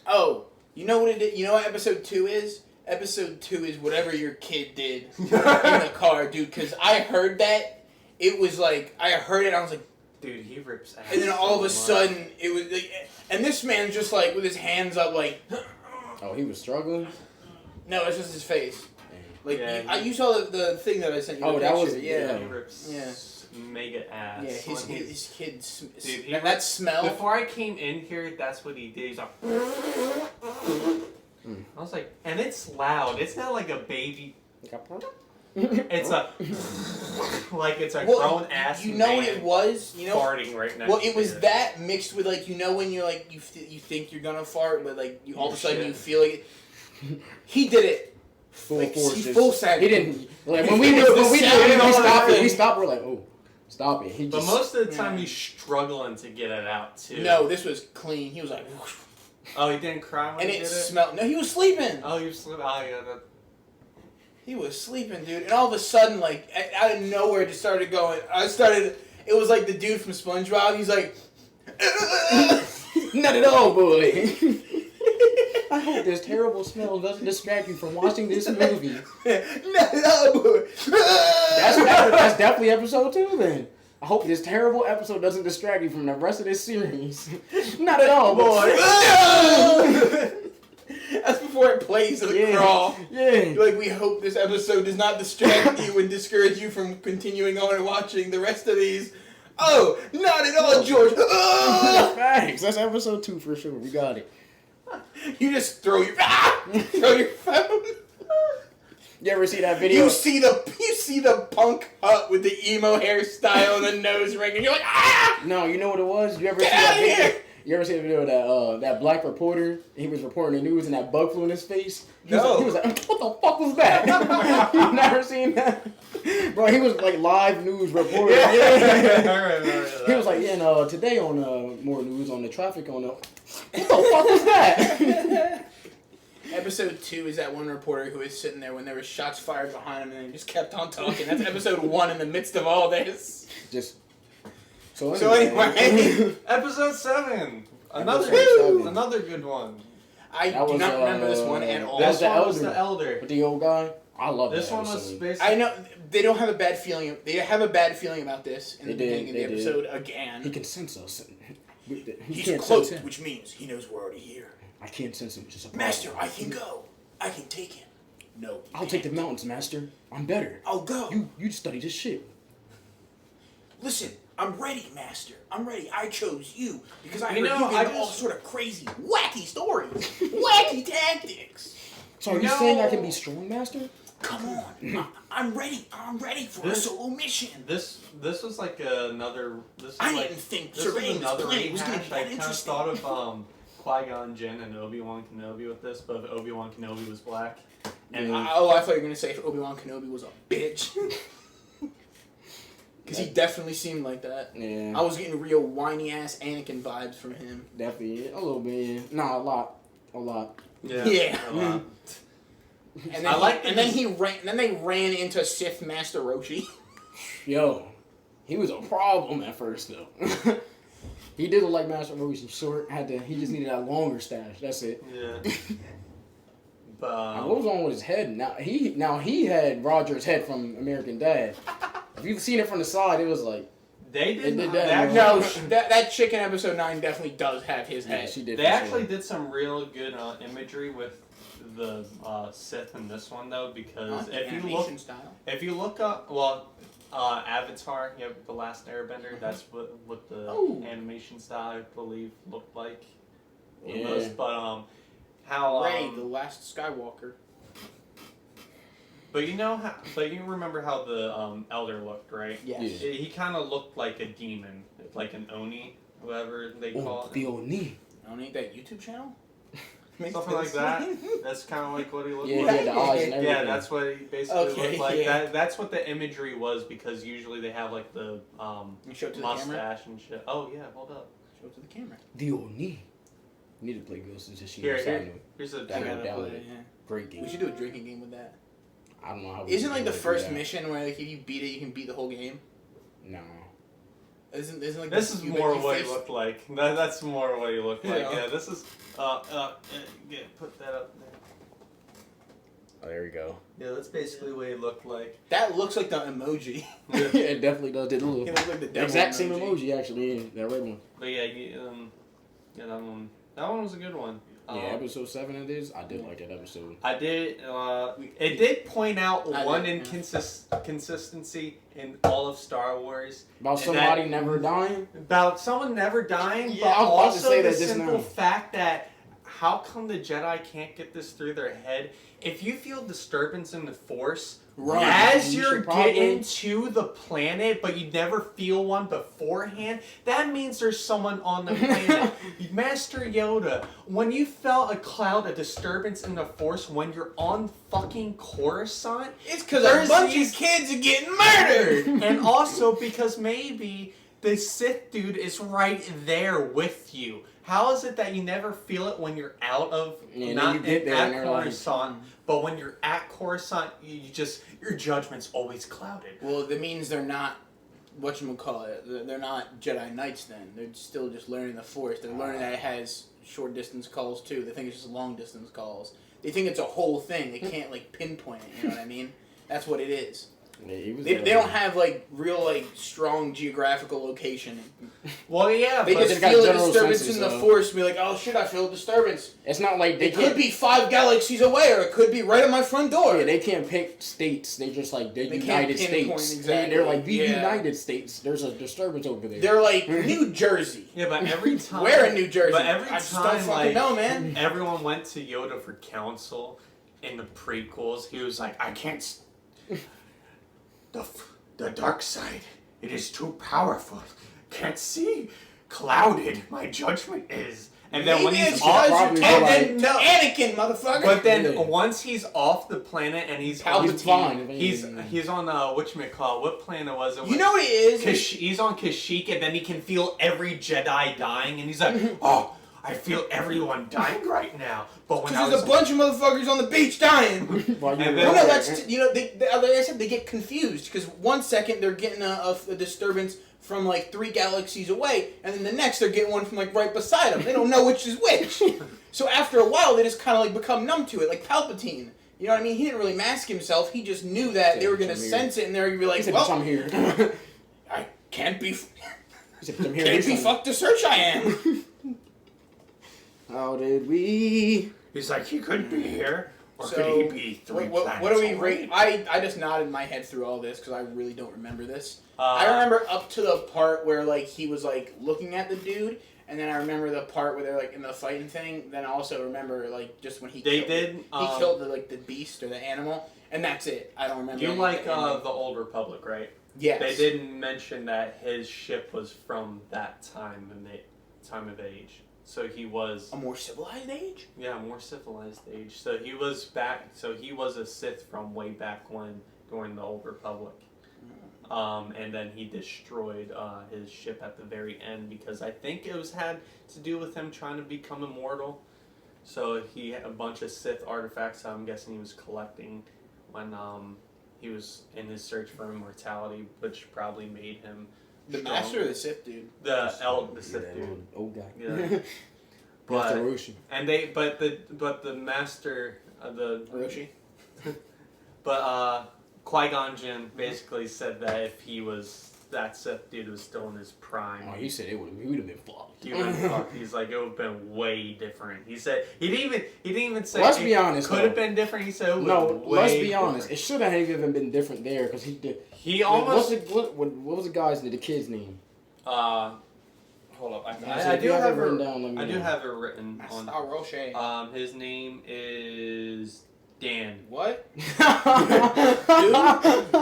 Oh, you know what it is? You know what episode 2 is? Episode 2 is whatever your kid did in the car, dude. Because I heard that. It was like, I heard it, I was like... Dude, he rips ass. And then all of a sudden, it was like... And this man's just like, with his hands up, like... Oh, he was struggling? No, it's just his face. Like, yeah, you saw the thing that I sent you. Oh, that was... Yeah. He rips mega ass. Yeah, his kid... Dude, that smell... Before I came in here, that's what he did. He's like... I was like, and it's loud. It's not like a baby. It's a like it's a grown ass. You know what it was? You know, farting right next. Well, it was that mixed with like when you're like you think you're gonna fart, but like you all of a sudden you feel like it. He did it full force. Full send. He didn't like when we did it. We stopped it. We stopped. We're like, oh, stop it. But most of the time he's struggling to get it out too. No, this was clean. He was like. Whoosh. Oh, he didn't cry when he did it? smelled... No, he was sleeping. Oh, he was sleeping. Oh, yeah. He was sleeping, dude. And all of a sudden, like, out of nowhere, it just started going... It was like the dude from SpongeBob. He's like... Not at all, boy. I hope this terrible smell doesn't distract you from watching this movie. Not at all, boy. That's definitely episode 2, then. I hope this terrible episode doesn't distract you from the rest of this series. Not at all, boy. That's before it plays the crawl. Yeah. You're like, we hope this episode does not distract you and discourage you from continuing on and watching the rest of these. Oh, not at all, George. Thanks. That's episode 2 for sure. We got it. You just throw your phone. You ever see that video? You see the punk hut with the emo hairstyle and the nose ring, and you're like, ah! No, you know what it was? You ever see that video? You ever see the video of that black reporter? He was reporting the news and that bug flew in his face. He was like, what the fuck was that? You never seen that? Bro, he was like live news reporter. Yeah. He was like, today on more news on the traffic on the... What the fuck was that? Episode 2 is that one reporter who was sitting there when there were shots fired behind him and they just kept on talking. That's episode 1 in the midst of all this. So anyway. Episode 7. Another good one. I do not remember this one at all. This one was the elder. With the old guy? I love this that one episode. was basically... I know they don't have a bad feeling. They have a bad feeling about this in the beginning of the episode again. He can sense us. He's cloaked, which means he knows we're already here. I can't sense him. Just Master, I can go. I can take him. No, I'll take the mountains, Master. I'm better. I'll go. You study this shit. Listen, I'm ready, Master. I'm ready. I chose you because I You heard know, you I get all just- sort of crazy, wacky stories, wacky tactics. So are you saying I can be strong, Master? Come on, I'm ready. I'm ready for a solo mission. This was like another. This was I like, didn't think this was surveying this another planet was going to rehash. be I that kind of interesting. thought of Qui-Gon Jinn and Obi-Wan Kenobi with this, but if Obi-Wan Kenobi was black. And I thought you were going to say if Obi-Wan Kenobi was a bitch. Because he definitely seemed like that. Yeah. I was getting real whiny-ass Anakin vibes from him. Definitely. A little bit, yeah. Nah, a lot. A lot. Yeah. a lot. And then I like and then they ran into Sith Master Roshi. Yo, he was a problem at first though. He did look like Master Roshi, short. He just needed that longer stash. That's it. Yeah. But What was on with his head? Now he had Roger's head from American Dad. If you've seen it from the side, it was like they It did did that. that. No, that chick in episode 9 definitely does have his yeah, head. she did. They for actually sure. did some real good imagery with the Sith in this one though, because if you look up, Avatar, you have the Last Airbender. That's what the animation style I believe looked like. Yeah. Most, but how Rey, the last Skywalker. But you remember how the Elder looked, right? Yes. Yeah. He kind of looked like a demon, like an Oni, whatever they call it. The Oni. Don't that YouTube channel? Something like that. That's kind of like what he looked Yeah, like. he had the eyes and everything. Yeah, that's what he basically Okay, looked like. yeah. That's what the imagery was, because usually they have like the You show it to the camera? mustache and shit. Oh yeah, hold up. Show it to the camera. The Oni. You need to play Ghost of Tsushima. Here's a That I one gotta down play there. it, yeah. Great game. We should do a drinking game with that. I don't know how. Isn't like the first mission? mission where like if you beat it, you can beat the whole game? No. Isn't like This is you more you what he face- looked like. That's more what he looked like. Yeah. Yeah, this is yeah, put that up there. Oh, there we go. Yeah, that's basically what he looked like. That looks like the emoji. Yeah, it definitely does. Did a little. It looks like the devil Exact same emoji, actually. Yeah, that red one. But yeah, that one was a good one. Yeah, episode 7 it is. I did like that episode. I did. It did point out I one did, inconsistency in all of Star Wars. About And somebody that- never dying? About someone never dying, Yeah, but I was about to also say the that just simple now. fact that how come the Jedi can't get this through their head? If you feel disturbance in the Force, Right. as You you're should probably- getting to the planet, but you never feel one beforehand, that means there's someone on the planet. Master Yoda, when you felt a cloud, a disturbance in the Force when you're on fucking Coruscant, It's because There's a bunch these- of kids are getting murdered. and also because maybe the Sith dude is right there with you. How is it that you never feel it when you're out of Yeah, not then you get there at and they're like, Coruscant, but when you're at Coruscant, your judgment's always clouded. Well, that means they're not whatchamacallit. They're not Jedi Knights then. They're still just learning the Force. They're learning that it has short distance calls too. They think it's just long distance calls. They think it's a whole thing. They can't like pinpoint it, you know what I mean? That's what it is. Yeah, he was They there. don't have like real like strong geographical location. Well, yeah, They but just got feel a general disturbance senses, in the though. Force and be like, oh shit, I feel a disturbance. It's not like they It can't. could be 5 galaxies away, or it could be right at my front door. Yeah, they can't pick states. They just like they're They can't United pinpoint States. exactly. They're like the Yeah. United States. There's a disturbance over there. They're like New Jersey. yeah, but every time Where in New Jersey? But every I just time, don't fucking like, know, man. everyone went to Yoda for counsel in the prequels. He was like, I can't. The dark side, it is too powerful. Can't see. Clouded, my judgment is. And then when Maybe he's it's off, because probably you're right. talking to Anakin, motherfucker. but then Yeah. once he's off the planet and he's He's fine. he's on whatchamacallit, what planet was it? you know what it is? He's on Kashyyyk, and then he can feel every Jedi dying, and he's like, "Oh, I feel everyone dying right now." But when I Because there's was a bunch of motherfuckers on the beach dying. While you And were then- Well, no, there. that's like I said, they get confused because 1 second they're getting a disturbance from like 3 galaxies away, and then the next they're getting one from like right beside them. They don't know which is which. So after a while, they just kind of like become numb to it, like Palpatine. You know what I mean? He didn't really mask himself. He just knew that they were gonna I'm here. sense it, and they're gonna be He like, said, "Well, I'm here. I can't be, He said, I'm here. can't be fucked to search. I am." How did we? he's like, "He couldn't be here. Or So, could he be three planets what do we away? rate? I just nodded my head through all this because I really don't remember this. I remember up to the part where like he was like looking at the dude, and then I remember the part where they're like in the fighting thing. Then I also remember like just when he killed the beast or the animal, and that's it. I don't remember. You like the Old Republic, right? Yes. They didn't mention that his ship was from that time of age. So he was a more civilized age? Yeah, a more civilized age. So he was he was a Sith from way back when, during the Old Republic. And then he destroyed his ship at the very end because I think it had to do with him trying to become immortal. So he had a bunch of Sith artifacts I'm guessing he was collecting when he was in his search for immortality, which probably made him the strong. Master or the Sith dude? The Sith dude. Old guy. Yeah. But the Master the Orochi. But Qui-Gon Jinn basically said that if he was that Sith dude was still in his prime. Oh, he said he would have been fucked. He would have been fucked. He's like, it would have been way different. He said he didn't even say. Let's be honest. Could have been different. He said it no. Let's be different. honest. It should have even been different there because he did. He almost. What was the guy's name? The kid's name? Hold up. I do have it written down. I do have it written Master on. Roche. His name is Dan. What? Dude?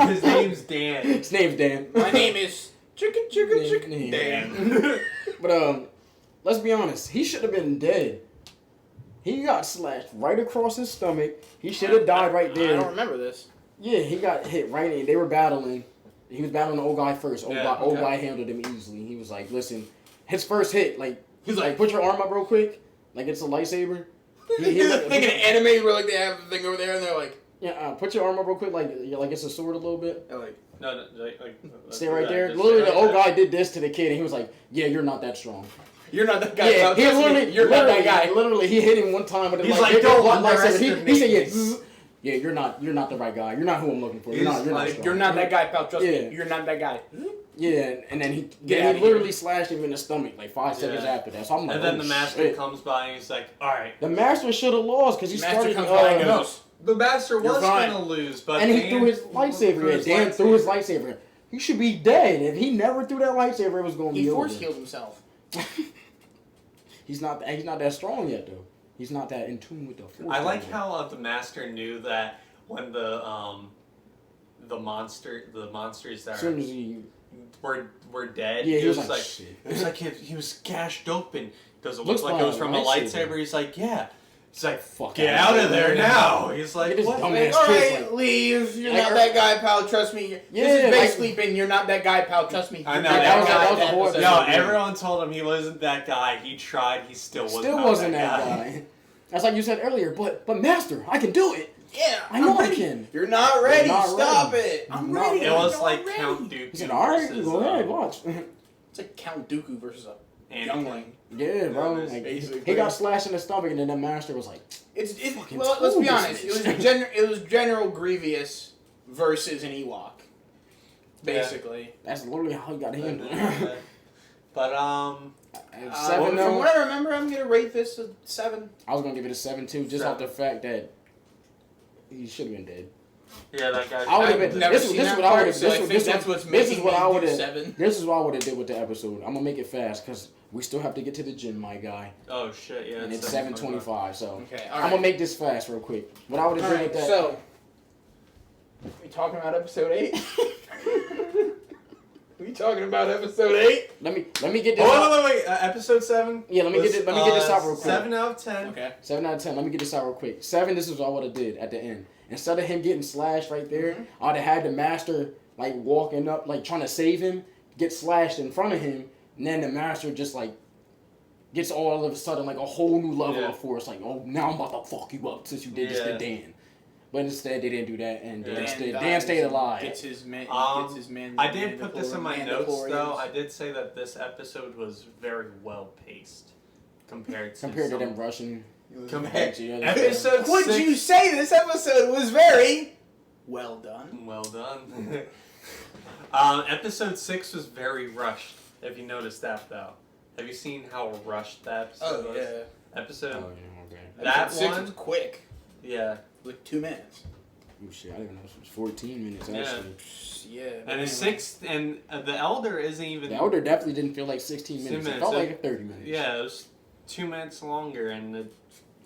His name's Dan. His name's Dan. My name is Chicken Dan. But let's be honest. He should have been dead. He got slashed right across his stomach. He should have died right there. I don't remember this. Yeah, he got hit right in. They were battling. He was battling the old guy first. Old guy handled him easily. He was like, listen, his first hit, like, he's like, put your arm up real quick. Like, it's a lightsaber. He's like an anime where, like, they have the thing over there and they're like, yeah, put your arm up real quick, like it's a sword a little bit. They're like, no, like stay right there. Literally, the old guy did this to the kid, and he was like, yeah, you're not that strong. You're not that guy. Yeah, you're not that guy. Literally, he hit him one time with it. He's like, don't lightsaber. He said, yeah. Yeah, you're not the right guy. You're not who I'm looking for. You're not strong. You're not that guy, pal. Trust me. You're not that guy. Yeah, and then he literally slashed him in the stomach like 5 seconds after that. So I'm like, and then the Master comes by and he's like, all right. The Master should have lost because he started. The Master was going to lose, but and he threw his lightsaber. Dan threw his lightsaber. He should be dead. If he never threw that lightsaber, it was going to be over. He force healed himself. He's not that strong yet, though. He's not that in tune with the Force. I like how the Master knew that when the monsters that were dead. Yeah, he was like shit. It was like he was gashed open. Does it look like it was from a lightsaber? He's like, yeah. He's like, fuck, get out of there now. He's like, what? All right, leave. You're not that guy, pal. Trust me. This is basically been, you're not that guy, pal. Trust me. I know. That was no, everyone told him he wasn't that guy. He tried. He still wasn't that guy. That's like you said earlier. But Master, I can do it. Yeah, I know I can. You're not ready. Stop it. I'm ready. It was like Count Dooku. He said, all right, go ahead, watch. It's like Count Dooku versus a youngling. Yeah, bro. Like, he got slashed in the stomach, and then the Master was like, well, let's be honest. It was General Grievous versus an Ewok, basically. Yeah. That's literally how he got handled. But 7. From what I remember, I'm gonna rate this a 7. I was gonna give it a 7 too, just off the fact that he should have been dead. Yeah, that guy. I would have been. This is what I would have. This is what I would have. This is what I would have did with the episode. I'm gonna make it fast because we still have to get to the gym, my guy. Oh shit! Yeah. And it's 7:25, so okay, I'm gonna make this fast, real quick. What I would have did with that. So, we talking about episode 8? We talking about episode 8? Let me get this. Wait. Episode 7. Yeah, let me get this out real quick. 7 out of 10. Okay. 7 out of 10. Let me get this out real quick. 7. This is what I would have did at the end. Instead of him getting slashed right there, I would have had the Master like walking up, like trying to save him, get slashed in front of him, and then the Master just like gets all of a sudden like a whole new level of force. Like, oh, now I'm about to fuck you up since you did this to Dan. But instead, they didn't do that, and Dan stayed alive. Gets his man. I did put this in my notes, though. I did say that this episode was very well paced compared to them rushing. Episode 6. Would you say this episode was very well done? Well done. Episode 6 was very rushed. If you noticed that, though, have you seen how rushed that episode was? Yeah. Episode. Oh, yeah, okay. That episode 6 was quick. Yeah, Like 2 minutes. Oh shit! I didn't know it was 14 minutes actually. Yeah. And it's the elder isn't even. The elder definitely didn't feel like 16 minutes. It felt like 30 minutes. Yeah, it was 2 minutes longer, and it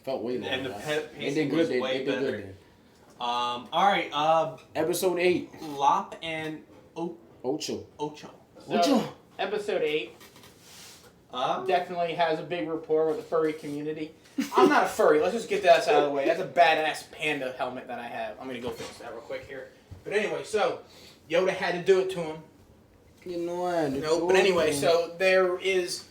felt way longer. And the They pacing did good. was They way did better. good. All right. Episode 8. Lop and Ocho. So, episode 8 definitely has a big rapport with the furry community. I'm not a furry. Let's just get that out of the way. That's a badass panda helmet that I have. I'm going to go fix that real quick here. But anyway, so Yoda had to do it to him. You know what? Nope. But anyway, so there is...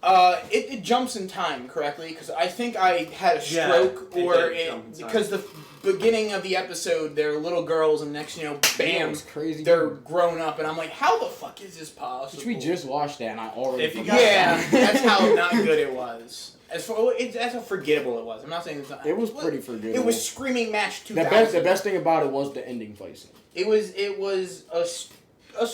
it jumps in time, correctly? Because I think I had a stroke, because the beginning of the episode, they're little girls, and next, bam, crazy. They're grown up, and I'm like, how the fuck is this possible? We just watched that, and I already. That's how not good it was. That's how forgettable it was. I'm not saying it's not. It was pretty forgettable. It was Screaming Match 2000. The best thing about it was the ending fight scene. It was a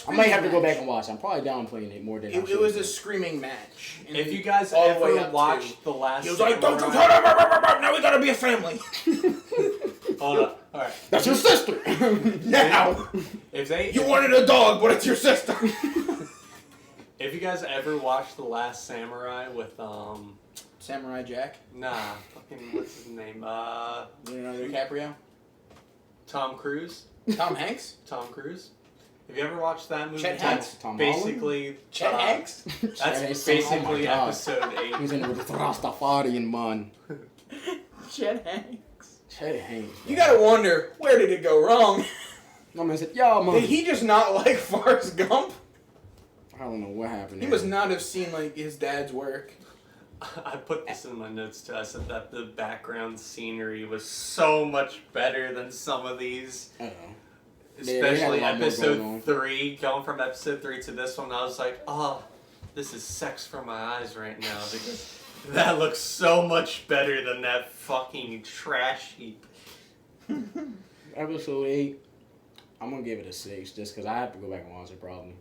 I might have to go back and watch. I'm probably downplaying it more than it was a screaming match. If you guys ever watched the last, he was like, "Don't you shut up! Now we gotta be a family." Hold on. All right. That's your sister. Now, you wanted a dog, but it's your sister. If you guys ever watched The Last Samurai with Samurai Jack? Nah, fucking what's his name? Leonardo DiCaprio? Tom Cruise? Tom Hanks? Tom Cruise? Have you ever watched that movie? Chet Hanks? Basically, Chet Hanks? That's basically episode 8. He's in with the Rastafarian man. Chet Hanks. Chet Hanks. You gotta wonder, where did it go wrong? My man said, "Yeah, man." Did he just not like Forrest Gump? I don't know what happened. He must not have seen like his dad's work. I put this in my notes too. I said that the background scenery was so much better than some of these. Especially episode 3, going from episode 3 to this one, I was like, oh, this is sex for my eyes right now, because that looks so much better than that fucking trash heap. Episode 8, I'm gonna give it a 6, just because I have to go back and watch it probably.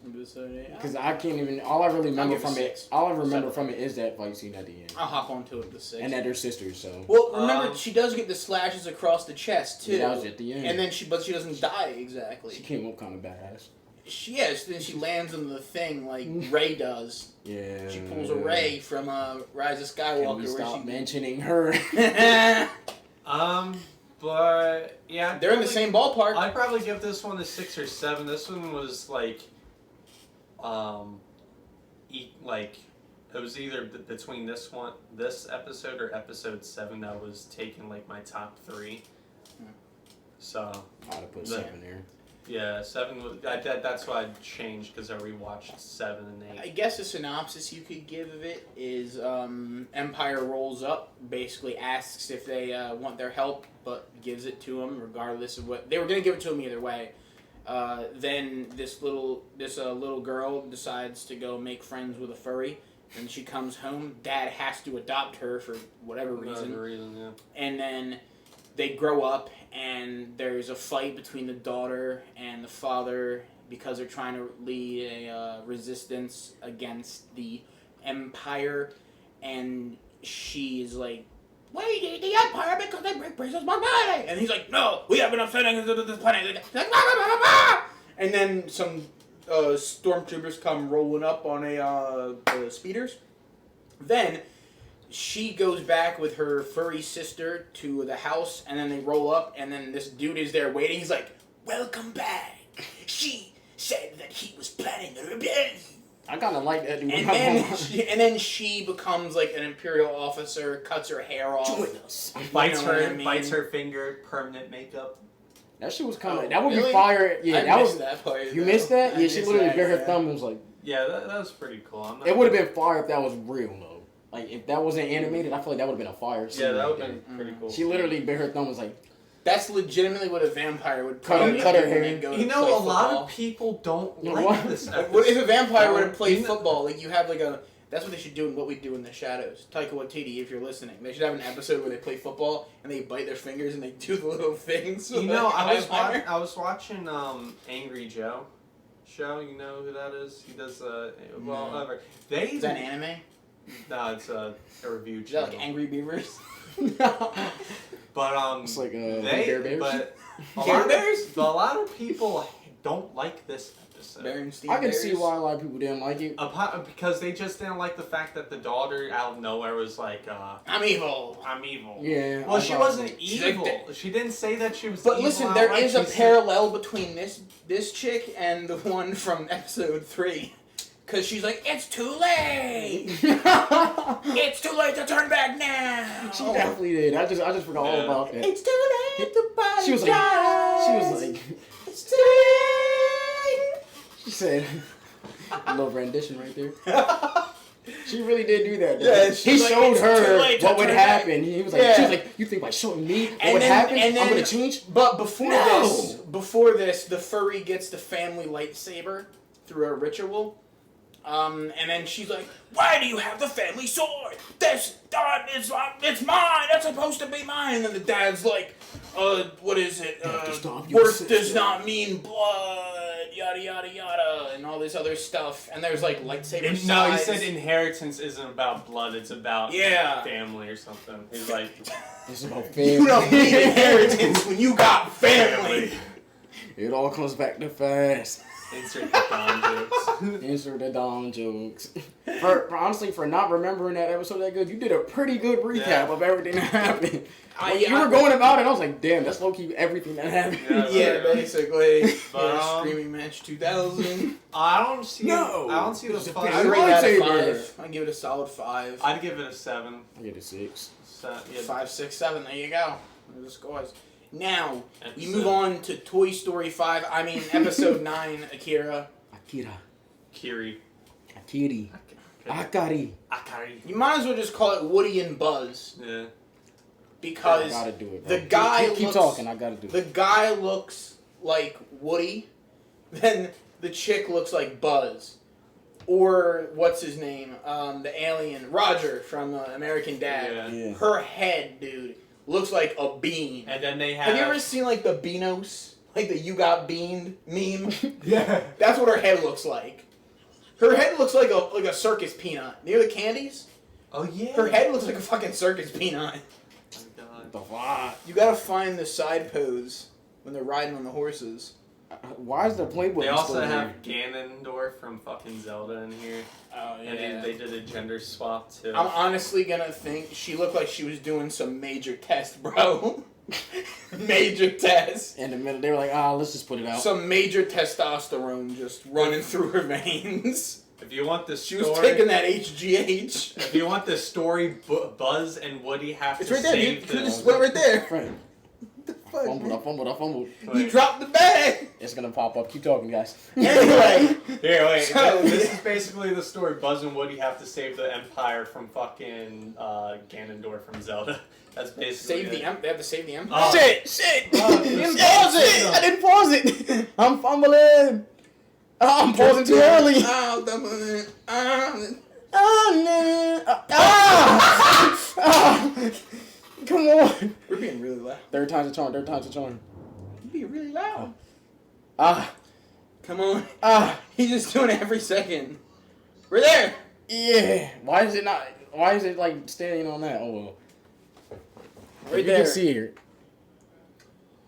Episode 8? Because I can't even, all I really remember from it, is that fight scene at the end. I'll hop onto it with the 6. And that they're sisters, so. Well, remember, she does get the slashes across the chest, too. Yeah, that was at the end. And then but she doesn't die, exactly. She came up kind of badass. Then she lands on the thing like Rey does. Yeah. She pulls a Rey from Rise of Skywalker. Can we stop mentioning her? But, yeah. They're in the same ballpark. I'd probably give this one a 6 or 7. This one was like... it was either between this episode or episode 7 that was taking like my top 3. So I'd have put 7 there. Yeah, 7 was that's why I changed, because I rewatched 7 and 8. I guess a synopsis you could give of it is Empire rolls up, basically asks if they want their help, but gives it to them regardless of what they were going to give it to them either way. Then this little girl decides to go make friends with a furry, and she comes home. Dad has to adopt her for whatever reason. Yeah. And then they grow up, and there's a fight between the daughter and the father because they're trying to lead a resistance against the Empire, and she's like, "We need the Empire because they break braces my money!" And he's like, "No, we have enough settings to this planet." Like, blah, blah, blah, blah. And then some stormtroopers come rolling up on the speeders. Then she goes back with her furry sister to the house, and then they roll up, and then this dude is there waiting. He's like, "Welcome back. She said that he was planning a rebellion." I kind of like that dude. And then she becomes like an Imperial officer, cuts her hair off. Join us. Bites her finger, permanent makeup. That shit was kind of... that would be fire. Yeah, I missed that part. You missed that? Yeah, she literally bare her thumb and was like... Yeah, that was pretty cool. It would have been fire if that was real, though. Like, if that wasn't animated, I feel like that would have been a fire scene. Yeah, that would have been pretty cool. She literally bare her thumb and was like... That's legitimately what a vampire would cut her hair. You know, a lot of people don't like this episode. What if a vampire were to play football? Like, you have like a... That's what they should do in What We Do in the Shadows. Taika Waititi, if you're listening. They should have an episode where they play football and they bite their fingers and they do the little things. You know, I was watching Angry Joe show. You know who that is? He does Is that an anime? No, it's a review Is that channel. like Angry Beavers? But it's like Bear Bears. Care Bears? A lot of people don't like this episode. I can see why a lot of people didn't like it. Because they just didn't like the fact that the daughter out of nowhere was like, I'm evil. I'm evil. Yeah. Well, she wasn't evil. Like She didn't say that she was But evil. listen, there is a parallel between this chick and the one from episode 3. Because she's like, it's too late! It's too late to turn back now! She definitely did. I just forgot all about that. It's too late to party. She was like, it's too late! She said, a little rendition right there. She really did do that. Yeah, he like, showed her what would happen. Back. He was like, she was like, you think by showing me what would happen, I'm gonna change? But before this, the furry gets the family lightsaber through a ritual. And then she's like, why do you have the family sword? It's mine. That's supposed to be mine. And then the dad's like, what is it? Worth does not mean blood, yada, yada, yada, and all this other stuff. And there's like lightsaber sides. No, he said inheritance isn't about blood, it's about family or something. He's like, it's about family. You don't need inheritance when you got family. It all comes back to fast. Insert the Dom jokes. Insert the Dom jokes. Honestly, for not remembering that episode that good, you did a pretty good recap of everything that happened. You were going about it, I was like, damn, that's low-key everything that happened. Yeah, basically. Screaming Match 2000. I don't see the 5. I'd rate that a 5. I'd give it a solid 5. I'd give it a 7. I'd give it a 6. 5, 6, 7. There you go. There the scores. Now, we move on to Toy Story 5. I mean, Episode 9, Akira. Kiri. Akari. You might as well just call it Woody and Buzz. Yeah. Because I gotta do it, the guy keep talking, I gotta do it. The guy looks like Woody, then the chick looks like Buzz. Or, what's his name? The alien, Roger from American Dad. Yeah. Her head, dude, looks like a bean. And then they Have you ever seen, like, the Beanos? Like the You Got Beaned meme? Yeah. That's what her head looks like. Her head looks like a circus peanut. Near the candies? Oh, yeah. Her head looks like a fucking circus peanut. The fuck? You gotta find the side pose when they're riding on the horses. Why is the playbook? They also have Ganondorf from fucking Zelda in here. Oh, yeah. And they did a gender swap, too. I'm honestly gonna think she looked like she was doing some major test, bro. Major test. In the middle, they were like, let's just put it out. Some major testosterone just running through her veins. If you want this story... She was taking that HGH. If you want this story, Buzz and Woody have to right there, save dude. Just went right there. Friend. I fumbled. You dropped the bag. It's gonna pop up. Keep talking, guys. Anyway. Here, wait. So, this is basically the story. Buzz and Woody have to save the Empire from fucking Ganondorf from Zelda. That's basically They have to save the Empire? Shit! I didn't pause it! I'm fumbling! I'm pausing too early! Come on! We're being really loud. Third time's a charm. You're being really loud. Come on. He's just doing it every second. We're there! Yeah. Why is it like standing on that? Oh well. Right there. You can see her.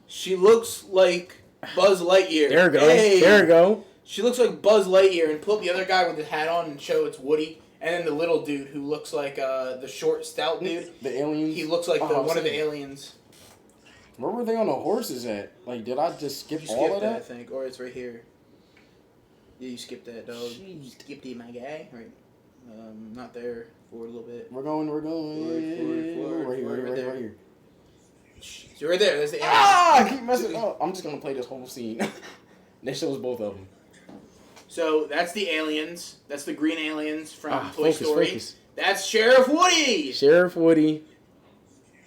She looks like Buzz Lightyear. There we go. Hey. There we go. She looks like Buzz Lightyear, and pull up the other guy with his hat on and show it's Woody. And then the little dude who looks like the short, stout dude. The aliens? He looks like one of the aliens. Where were they on the horses at? Like, did I just skip all of that? I think. Or it's right here. Yeah, you skipped that, dog. You skipped it, my guy. Right. Not there. Forward a little bit. We're going. Forward. Right here. So right there. That's the aliens. I keep messing up. I'm just going to play this whole scene. That shows both of them. So, that's the aliens. That's the green aliens from Toy Story. Focus. That's Sheriff Woody! Sheriff Woody.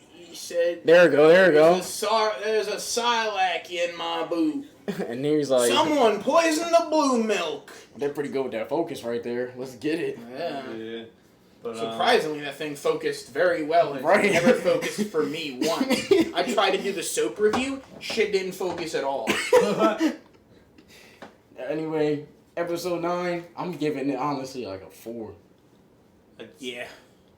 He said... There we go. There's a Sarlacc in my boot. And he's like... Someone poisoned the blue milk! They're pretty good with that focus right there. Let's get it. Yeah. But, surprisingly, that thing focused very well. It never focused for me once. I tried to do the soap review. Shit didn't focus at all. Anyway... Episode 9, I'm giving it honestly like a 4. Yeah.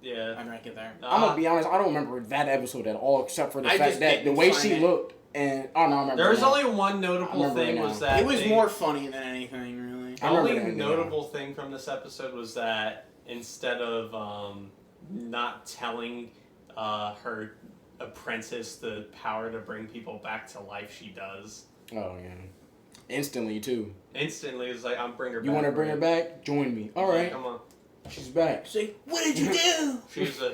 Yeah. I rank it there. I'm gonna be honest. I don't remember that episode at all, except for the I fact just that the didn't way find she it. looked and I remember. There was now. only one notable thing was that it was more funny than anything, really. The only notable thing from this episode was that instead of not telling her apprentice the power to bring people back to life, she does. Oh yeah, instantly too. Instantly, it's like I'm bring her. You want to bring her back? Join me. All right, come on. She's back. Say, what did you do?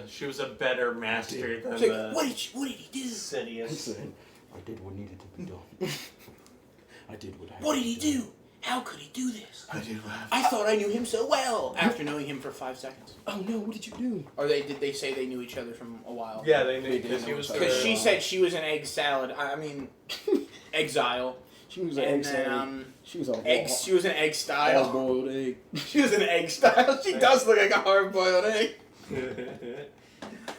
She was a better master than Say, the. what did he do? Sidious. I did what needed to be done. I did what I. What did he do? How could he do this? I did what I thought I knew him so well. After knowing him for 5 seconds. Oh no! What did you do? Or did they say they knew each other from a while? Yeah, they knew because he was. Because she said she was an egg salad. I mean, exile. She was an egg salad. She was an egg. She was an egg style. Hard-boiled egg. She was an egg style. She does look like a hard-boiled egg.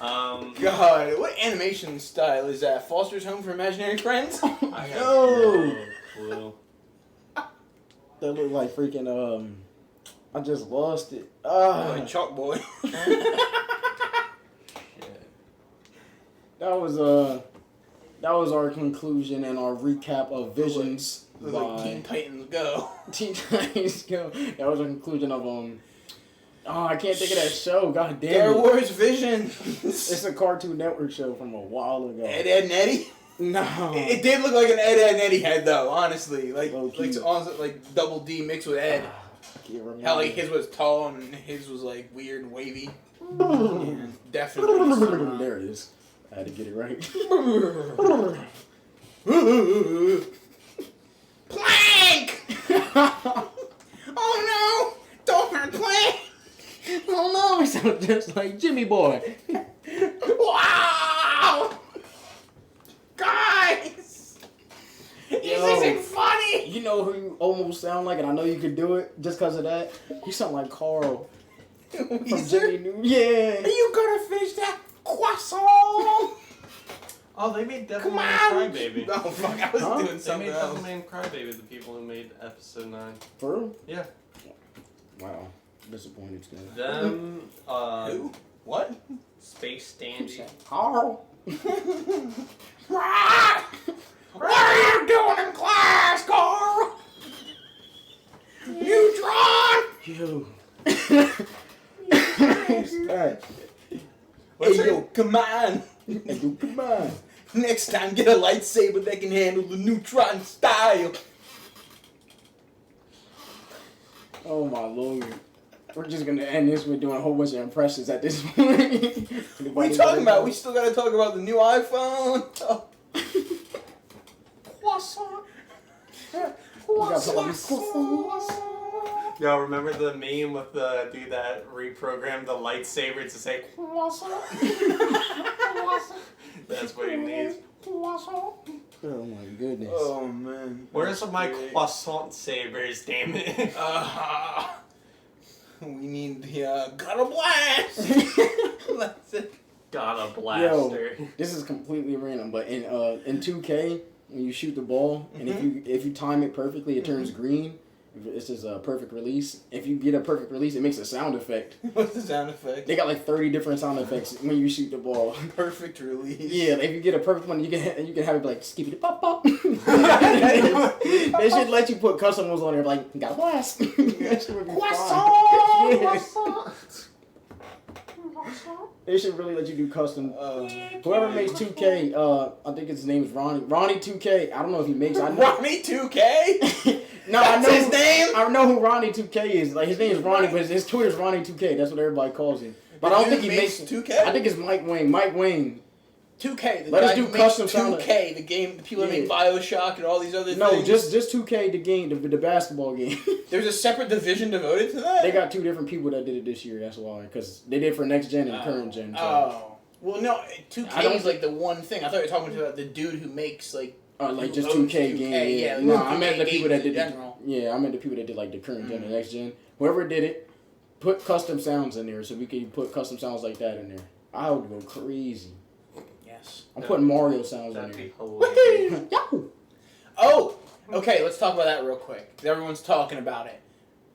God, what animation style is that? Foster's Home for Imaginary Friends? I got No clue. That looked like freaking I just lost it. Like Chalk Boy. That was our conclusion and our recap of Visions Like Teen Titans Go. Teen Titans Go. That was our conclusion of I can't think of that show. God damn Star it. Wars Vision. It's a Cartoon Network show from a while ago. Ed, and Eddie? No. It did look like an Ed, and Eddie head though, honestly. Like Low-key. like Double D mixed with Ed. I can't remember. How like his was tall and his was like weird and wavy. Yeah, definitely. Some, There it is. I had to get it right. Plank! Oh no! Don't hurt Plank! Oh no, he sounds just like Jimmy Boy. Wow! Guys! This isn't funny! You know who you almost sound like, and I know you could do it just because of that? You sound like Carl from Jimmy New. Yeah. Are you gonna finish that croissant? Oh, they made Devilman Come on! Crybaby. Oh fuck, I was doing They something made else. Devilman Crybaby, the people who made episode 9. For real? Yeah. Wow. Disappointed still. Them, Who? What? Space Dandy. Carl. What are you doing in class, Carl? Neutron! Yo. Hey yo, come on! Hey, yo, come on. Next time, get a lightsaber that can handle the neutron style. Oh my lord. We're just gonna end this with doing a whole bunch of impressions at this point. What are you talking about? We still gotta talk about the new iPhone. Croissant. Yo, remember the meme with the dude that reprogrammed the lightsaber to say croissant? That's what he needs. Oh my goodness. Oh man. Where's my croissant sabers, damn it? We need the Gotta Blast. That's it. Got a blaster. Yo, this is completely random, but in 2K, when you shoot the ball, and if you time it perfectly, it turns green. This is a perfect release. If you get a perfect release, it makes a sound effect. What's the sound effect? They got like 30 different sound effects when you shoot the ball. Perfect release. Yeah, if you get a perfect one, you can have it be like skippity pop pop. They should let you put custom ones on there, like got a blast. That shit would be fine. Yeah. They should really let you do custom. Whoever makes 2K, I think his name is Ronnie. Ronnie 2K. I don't know if he makes. Ronnie 2K. No, That's I know his name. I know who Ronnie 2K is. Like his name is Ronnie, but his Twitter's Ronnie 2K. That's what everybody calls him. But I don't think he makes 2K. I think it's Mike Wayne. Mike Wayne. 2K. Let us do custom 2K. The game. The people that make BioShock and all these other things. No, just 2K. The game, the basketball game. There's a separate division devoted to that. They got 2 different people that did it this year. That's why, because they did for next gen and current gen. So. Oh. Well, no. 2K is like the one thing. I thought you were talking about the dude who makes like. Like just 2K game. Yeah. No, I meant the people that did general. I meant the people that did like the current gen and next gen. Whoever did it, put custom sounds in there so we could put custom sounds like that in there. I would go crazy. Yes. I'm putting Mario sounds in That'd there. be hilarious. Yahoo! Oh, okay. Let's talk about that real quick. 'Cause everyone's talking about it.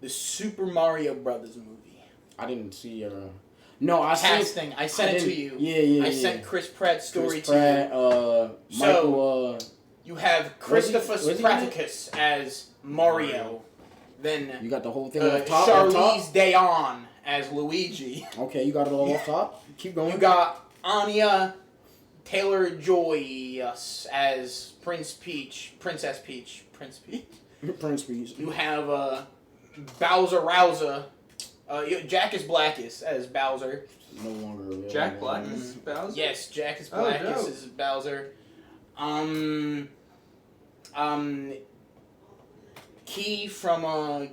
The Super Mario Brothers movie. I didn't see. No, I casting. I sent it to you. Yeah. I sent Chris Pratt's story Chris Pratt, to you. Michael. You have Christopher Praticus as Mario. Then you got the whole thing off top. Charlize Theron as Luigi. Okay, you got it all off top. Keep going. You got Anya Taylor-Joy as Princess Peach. Prince Peach. You have Bowser Rouser. Jackus Blackus as Bowser. No longer. Jack Black is Bowser? Yes, Jackus Blackus is Bowser. Key from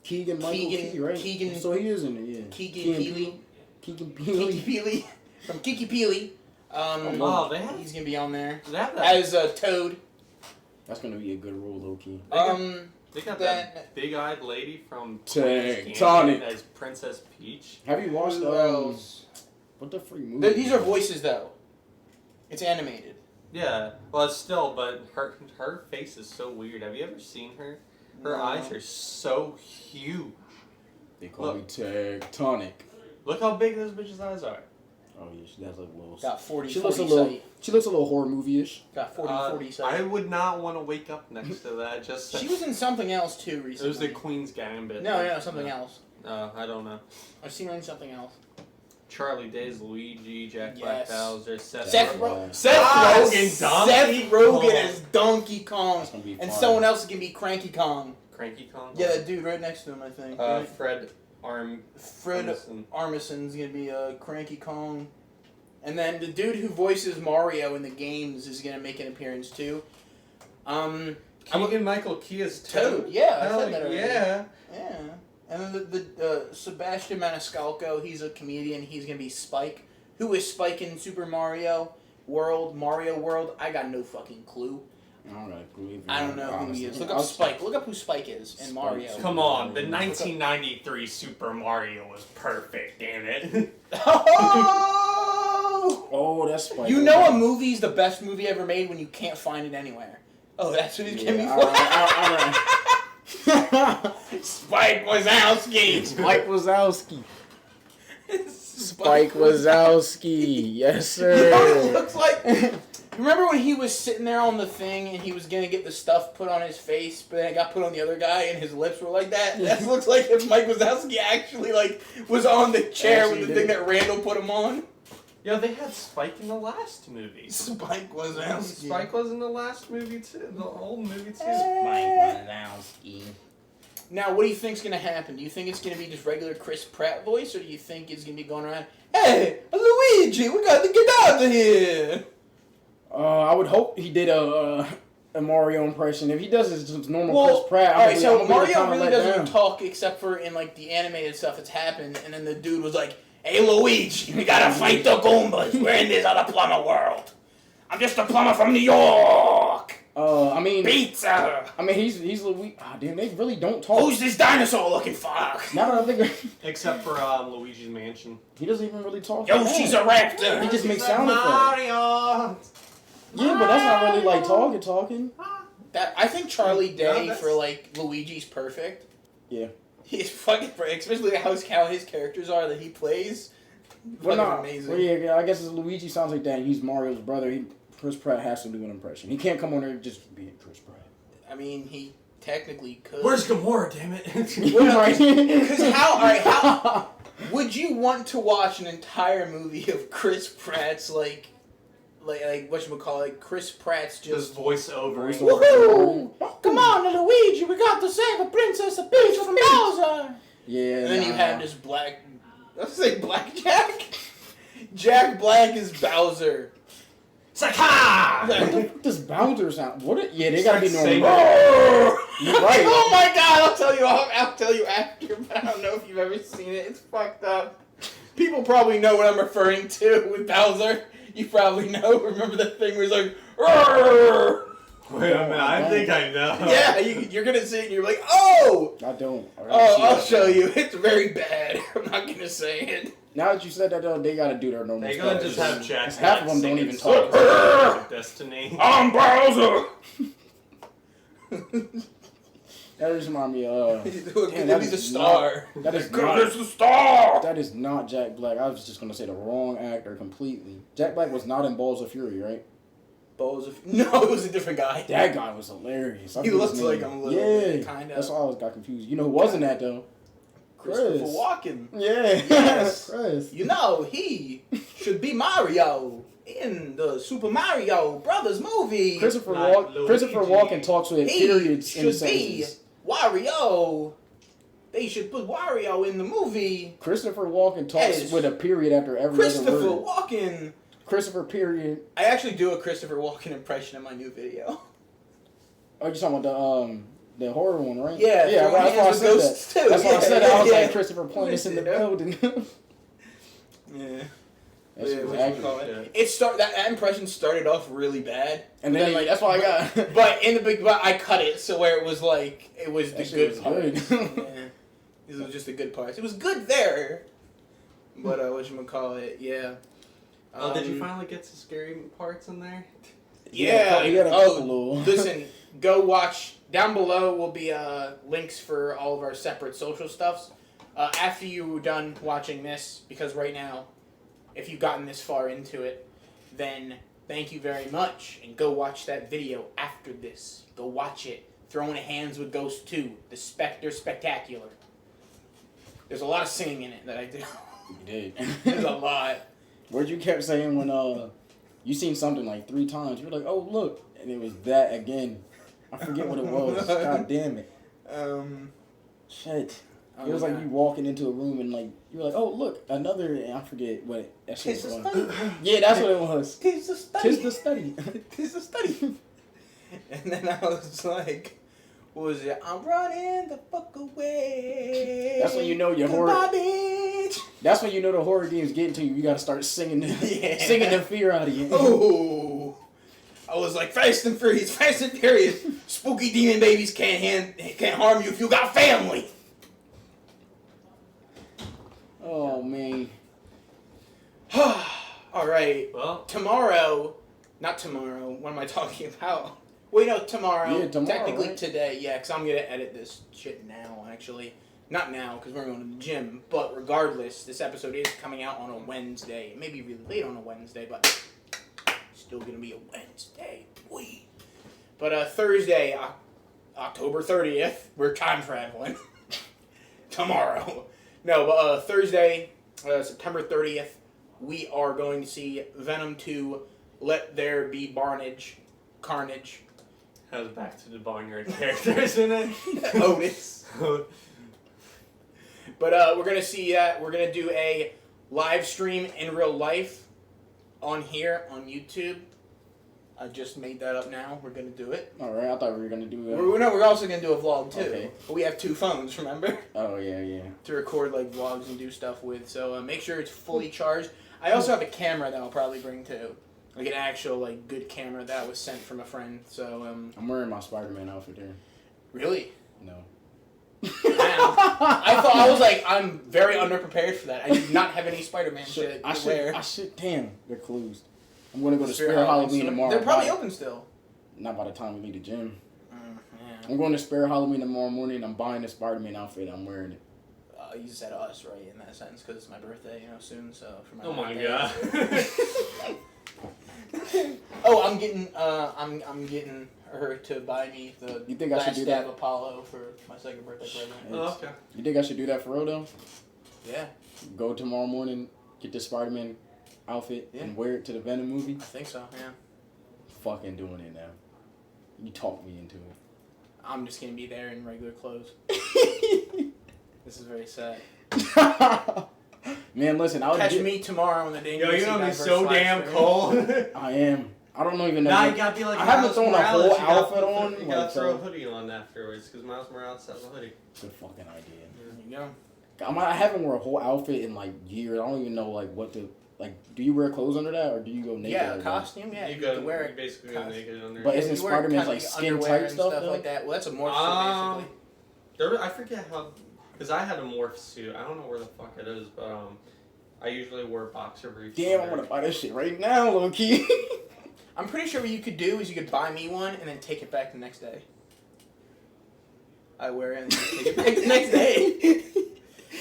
Keegan Michael Key, right? Keegan. So he is in it, yeah. Keegan Peely. Peely. From Kiki Peely. He's gonna be on there as Toad. That's gonna be a good role, low key. They got that big-eyed lady from Tectonic as Princess Peach. Have you watched what the freak movie? These are voices though. It's animated. Yeah, well, it's still, but her face is so weird. Have you ever seen her? Her eyes are so huge. They call me Tectonic. Look how big this bitch's eyes are. Oh yeah, she has like a little. Got 40. She looks a little horror movie-ish. Got 40 sight. I would not want to wake up next to that. Just she was in something else too recently. It was the Queen's Gambit. No, something else. I don't know. I've seen her in something else. Charlie Day's Luigi, Jack Black Bowser, Seth Rogen. Donkey Rogen as Donkey Kong, and fun. Someone else can be Cranky Kong. Cranky Kong. Yeah, that dude right next to him, I think. Right? Fred Armisen's gonna be Cranky Kong, and then the dude who voices Mario in the games is gonna make an appearance too. Keegan Michael Key is Toad. Yeah, I said that already. Yeah. And then the Sebastian Maniscalco, he's a comedian. He's gonna be Spike. Who is Spike in Super Mario World? I got no fucking clue. I don't know who he is. Look up Spike. Look up who Spike is in Mario. Come on, the 1993 Super Mario was perfect. Damn it. Oh, that's Spike. You know a movie's the best movie ever made when you can't find it anywhere. Oh, that's what he's giving me for. All right. Spike Wazowski. Spike Wazowski. Yes, sir. You know what it looks like? Remember when he was sitting there on the thing and he was gonna get the stuff put on his face, but then it got put on the other guy and his lips were like that? That looks like if Mike Wazowski actually was on the chair with the thing that Randall put him on. Yo, they had Spike in the last movie. Spike Wazowski. Spike was in the last movie too. The old movie too. Spike Wazowski. Now, what do you think's gonna happen? Do you think it's gonna be just regular Chris Pratt voice, or do you think it's gonna be going around, "Hey, Luigi, we got to get out of here"? I would hope he did a Mario impression. If he does his just normal Chris Pratt, alright, so Mario really doesn't talk except for in like the animated stuff that's happened, and then the dude was like, "Hey Luigi, we gotta fight the Goombas. We're in this other plumber world. I'm just a plumber from New York. Pizza. He's Luigi. Ah, damn, they really don't talk. Who's this dinosaur looking fuck? Now that I think, except for Luigi's Mansion. He doesn't even really talk. Yoshi's a raptor. He just makes sound effects. Mario. Yeah, but that's not really like talking. I think Charlie Day for like Luigi's perfect. Yeah. He's fucking perfect, especially how his characters are that he plays. Amazing. Well, yeah, I guess Luigi sounds like that. He's Mario's brother. Chris Pratt has to do an impression. He can't come on there and just be Chris Pratt. I mean, he technically could. Where's Gamora, damn it? Because how would you want to watch an entire movie of Chris Pratt's like whatchamacallit, Chris Pratt's just voiceover. Woohoo! Come on, Luigi, we got to save a Princess Peach from Bowser! Yeah. And then you have this let's say Blackjack? Jack Black is Bowser. It's like, ha! What does Bowser sound? They gotta be normal. You're right. Oh my god, I'll tell you after, but I don't know if you've ever seen it. It's fucked up. People probably know what I'm referring to with Bowser. You probably know. Remember that thing where he's like, "Rrrr!" Wait a minute, I think I know. Yeah, you're gonna see it and you're like, "Oh!" I don't. I'll show you. It's very bad. I'm not gonna say it. Now that you said that, though, they gotta do their normal They're stuff. gonna just have Jack. Half of them don't even talk. Destiny. I'm Bowser! That just remind me of. Damn, that is the star. That is the star. That is not Jack Black. I was just gonna say the wrong actor completely. Jack Black was not in Balls of Fury, right? No, it was a different guy. That guy was hilarious. He looks like him a little bit, kind of. That's why I got confused. You know who wasn't that though? Christopher Walken. Yeah. Yes. Chris. You know, he should be Mario in the Super Mario Brothers movie. Christopher Walken talks with periods in should sentences. be Wario. They should put Wario in the movie. Christopher Walken talks with a period after every other word. Christopher Walken. Christopher period. I actually do a Christopher Walken impression in my new video. Oh, you're talking about the horror one, right? Yeah, yeah. Well, that's why I said that. Too. That's why I said that. I was like, Christopher Pointus in the building. Yeah. That's That impression started off really bad, and then like that's why I got. But I cut it so where it was like it was the good parts. Yeah. This was just the good parts. It was good there, but whatchamacallit, yeah. Did you finally get some scary parts in there? Yeah. We got a couple. Listen, go watch. Down below will be links for all of our separate social stuffs. After you're done watching this, because right now, if you've gotten this far into it, then thank you very much, and go watch that video after this. Go watch it. Throwing Hands with Ghost 2, The Spectre Spectacular. There's a lot of singing in it that I do. You did. There's a lot. Word you kept saying when you seen something like 3 times, you were like, oh look, and it was that again. I forget what it was. God damn it. Shit. It was like you walking into a room and like you were like, oh look, another. I forget what that shit was. Yeah, that's what it was. Tis the study. Tis the study. Tis the study. And then I was like, what was it? I'm running the fuck away. That's when you know your horror. Bitch. That's when you know the horror game's getting to you. You gotta start singing the fear out of you. Oh. I was like, Fast and Furious, spooky demon babies can't harm you if you got family. Oh man. All right. Well, not tomorrow. What am I talking about? Wait, no, tomorrow. Yeah, tomorrow. Technically right? today, yeah, because I'm gonna edit this shit now. Actually, not now because we're going to the gym. But regardless, this episode is coming out on a Wednesday. It may be really late on a Wednesday, but still gonna be a Wednesday, boy. But Thursday, October 30th, we're time traveling. Tomorrow. No, but Thursday, September 30th, we are going to see Venom 2, Let There Be Carnage. has back to the Barnyard characters in it. Otis. But we're going to see that. We're going to do a live stream in real life on here on YouTube. I just made that up now. We're going to do it. All right, I thought we were going to do that. We're also going to do a vlog, too. Okay. But we have 2 phones, remember? Oh, yeah. To record, like, vlogs and do stuff with. So make sure it's fully charged. I also have a camera that I'll probably bring, too. Like, an actual, like, good camera that was sent from a friend. So, I'm wearing my Spider-Man outfit there. Really? No. I was like, I'm very underprepared for that. I did not have any Spider-Man shit to wear. Damn, they're closed. I'm going to go to Spare Halloween tomorrow. They're probably open still. Not by the time we leave the gym. Yeah. I'm going to Spare Halloween tomorrow morning. I'm buying the Spider-Man outfit. I'm wearing it. You said us, right, in that sentence, because it's my birthday, soon, so for my Oh my birthday. Oh, I'm getting her to buy me the You think I should do that? Last Apollo for my second birthday present. Oh, okay. You think I should do that for real, though? Yeah. Go tomorrow morning, get the Spider-Man outfit, and wear it to the Venom movie? I think so, yeah. Fucking doing it now. You talked me into it. I'm just going to be there in regular clothes. This is very sad. Man, listen, Catch me tomorrow on the day. Yo, you're gonna be so damn cold. I am. I don't even know. Nah, you gotta be like. I haven't thrown a whole outfit on. You gotta throw a hoodie on afterwards because Miles Morales has a hoodie. Good fucking idea. There you go. I haven't worn a whole outfit in like years. I don't even know like what to like. Do you wear clothes under that or do you go naked? Yeah, costume. Yeah, you go wear you basically go naked under. But isn't Spider-Man's like skin tight stuff like that? Well, that's a morph suit basically. I forget how. Because I had a morph suit. I don't know where the fuck it is, but I usually wear boxer briefs. Damn, I want to buy this shit right now, low key. I'm pretty sure what you could do is you could buy me one and then take it back the next day. I wear it and then take it back the next day.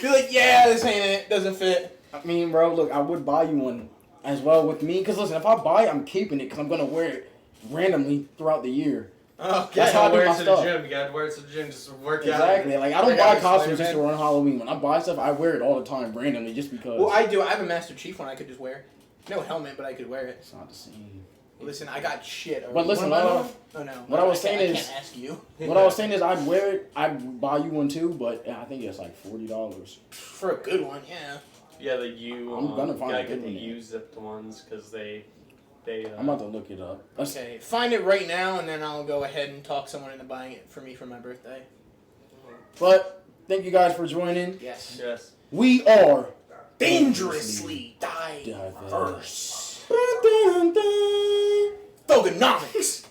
Be like, yeah, this ain't it. Doesn't fit. I mean, bro, look, I would buy you one as well with me. Because, listen, if I buy it, I'm keeping it because I'm going to wear it randomly throughout the year. Oh, okay. That's how I do wear my it to stuff. the gym. You got to wear it to the gym just to work out. Exactly. Like, I don't buy costumes just to run Halloween. When I buy stuff, I wear it all the time randomly just because. Well, I do. I have a Master Chief one I could just wear. No helmet, but I could wear it. It's not the same. Listen, I got shit. But listen, no. What I was saying is, I can't ask you. What I was saying is, I'd wear it. I'd buy you one too, but I think it's like $40 for a good one. Yeah. Yeah, the U. I'm gonna find a good the one. U-zipped ones because they. I'm about to look it up. Okay, find it right now, and then I'll go ahead and talk someone into buying it for me for my birthday. But thank you guys for joining. Yes. Yes. We are dangerously diverse. Diverse. Thugonomics.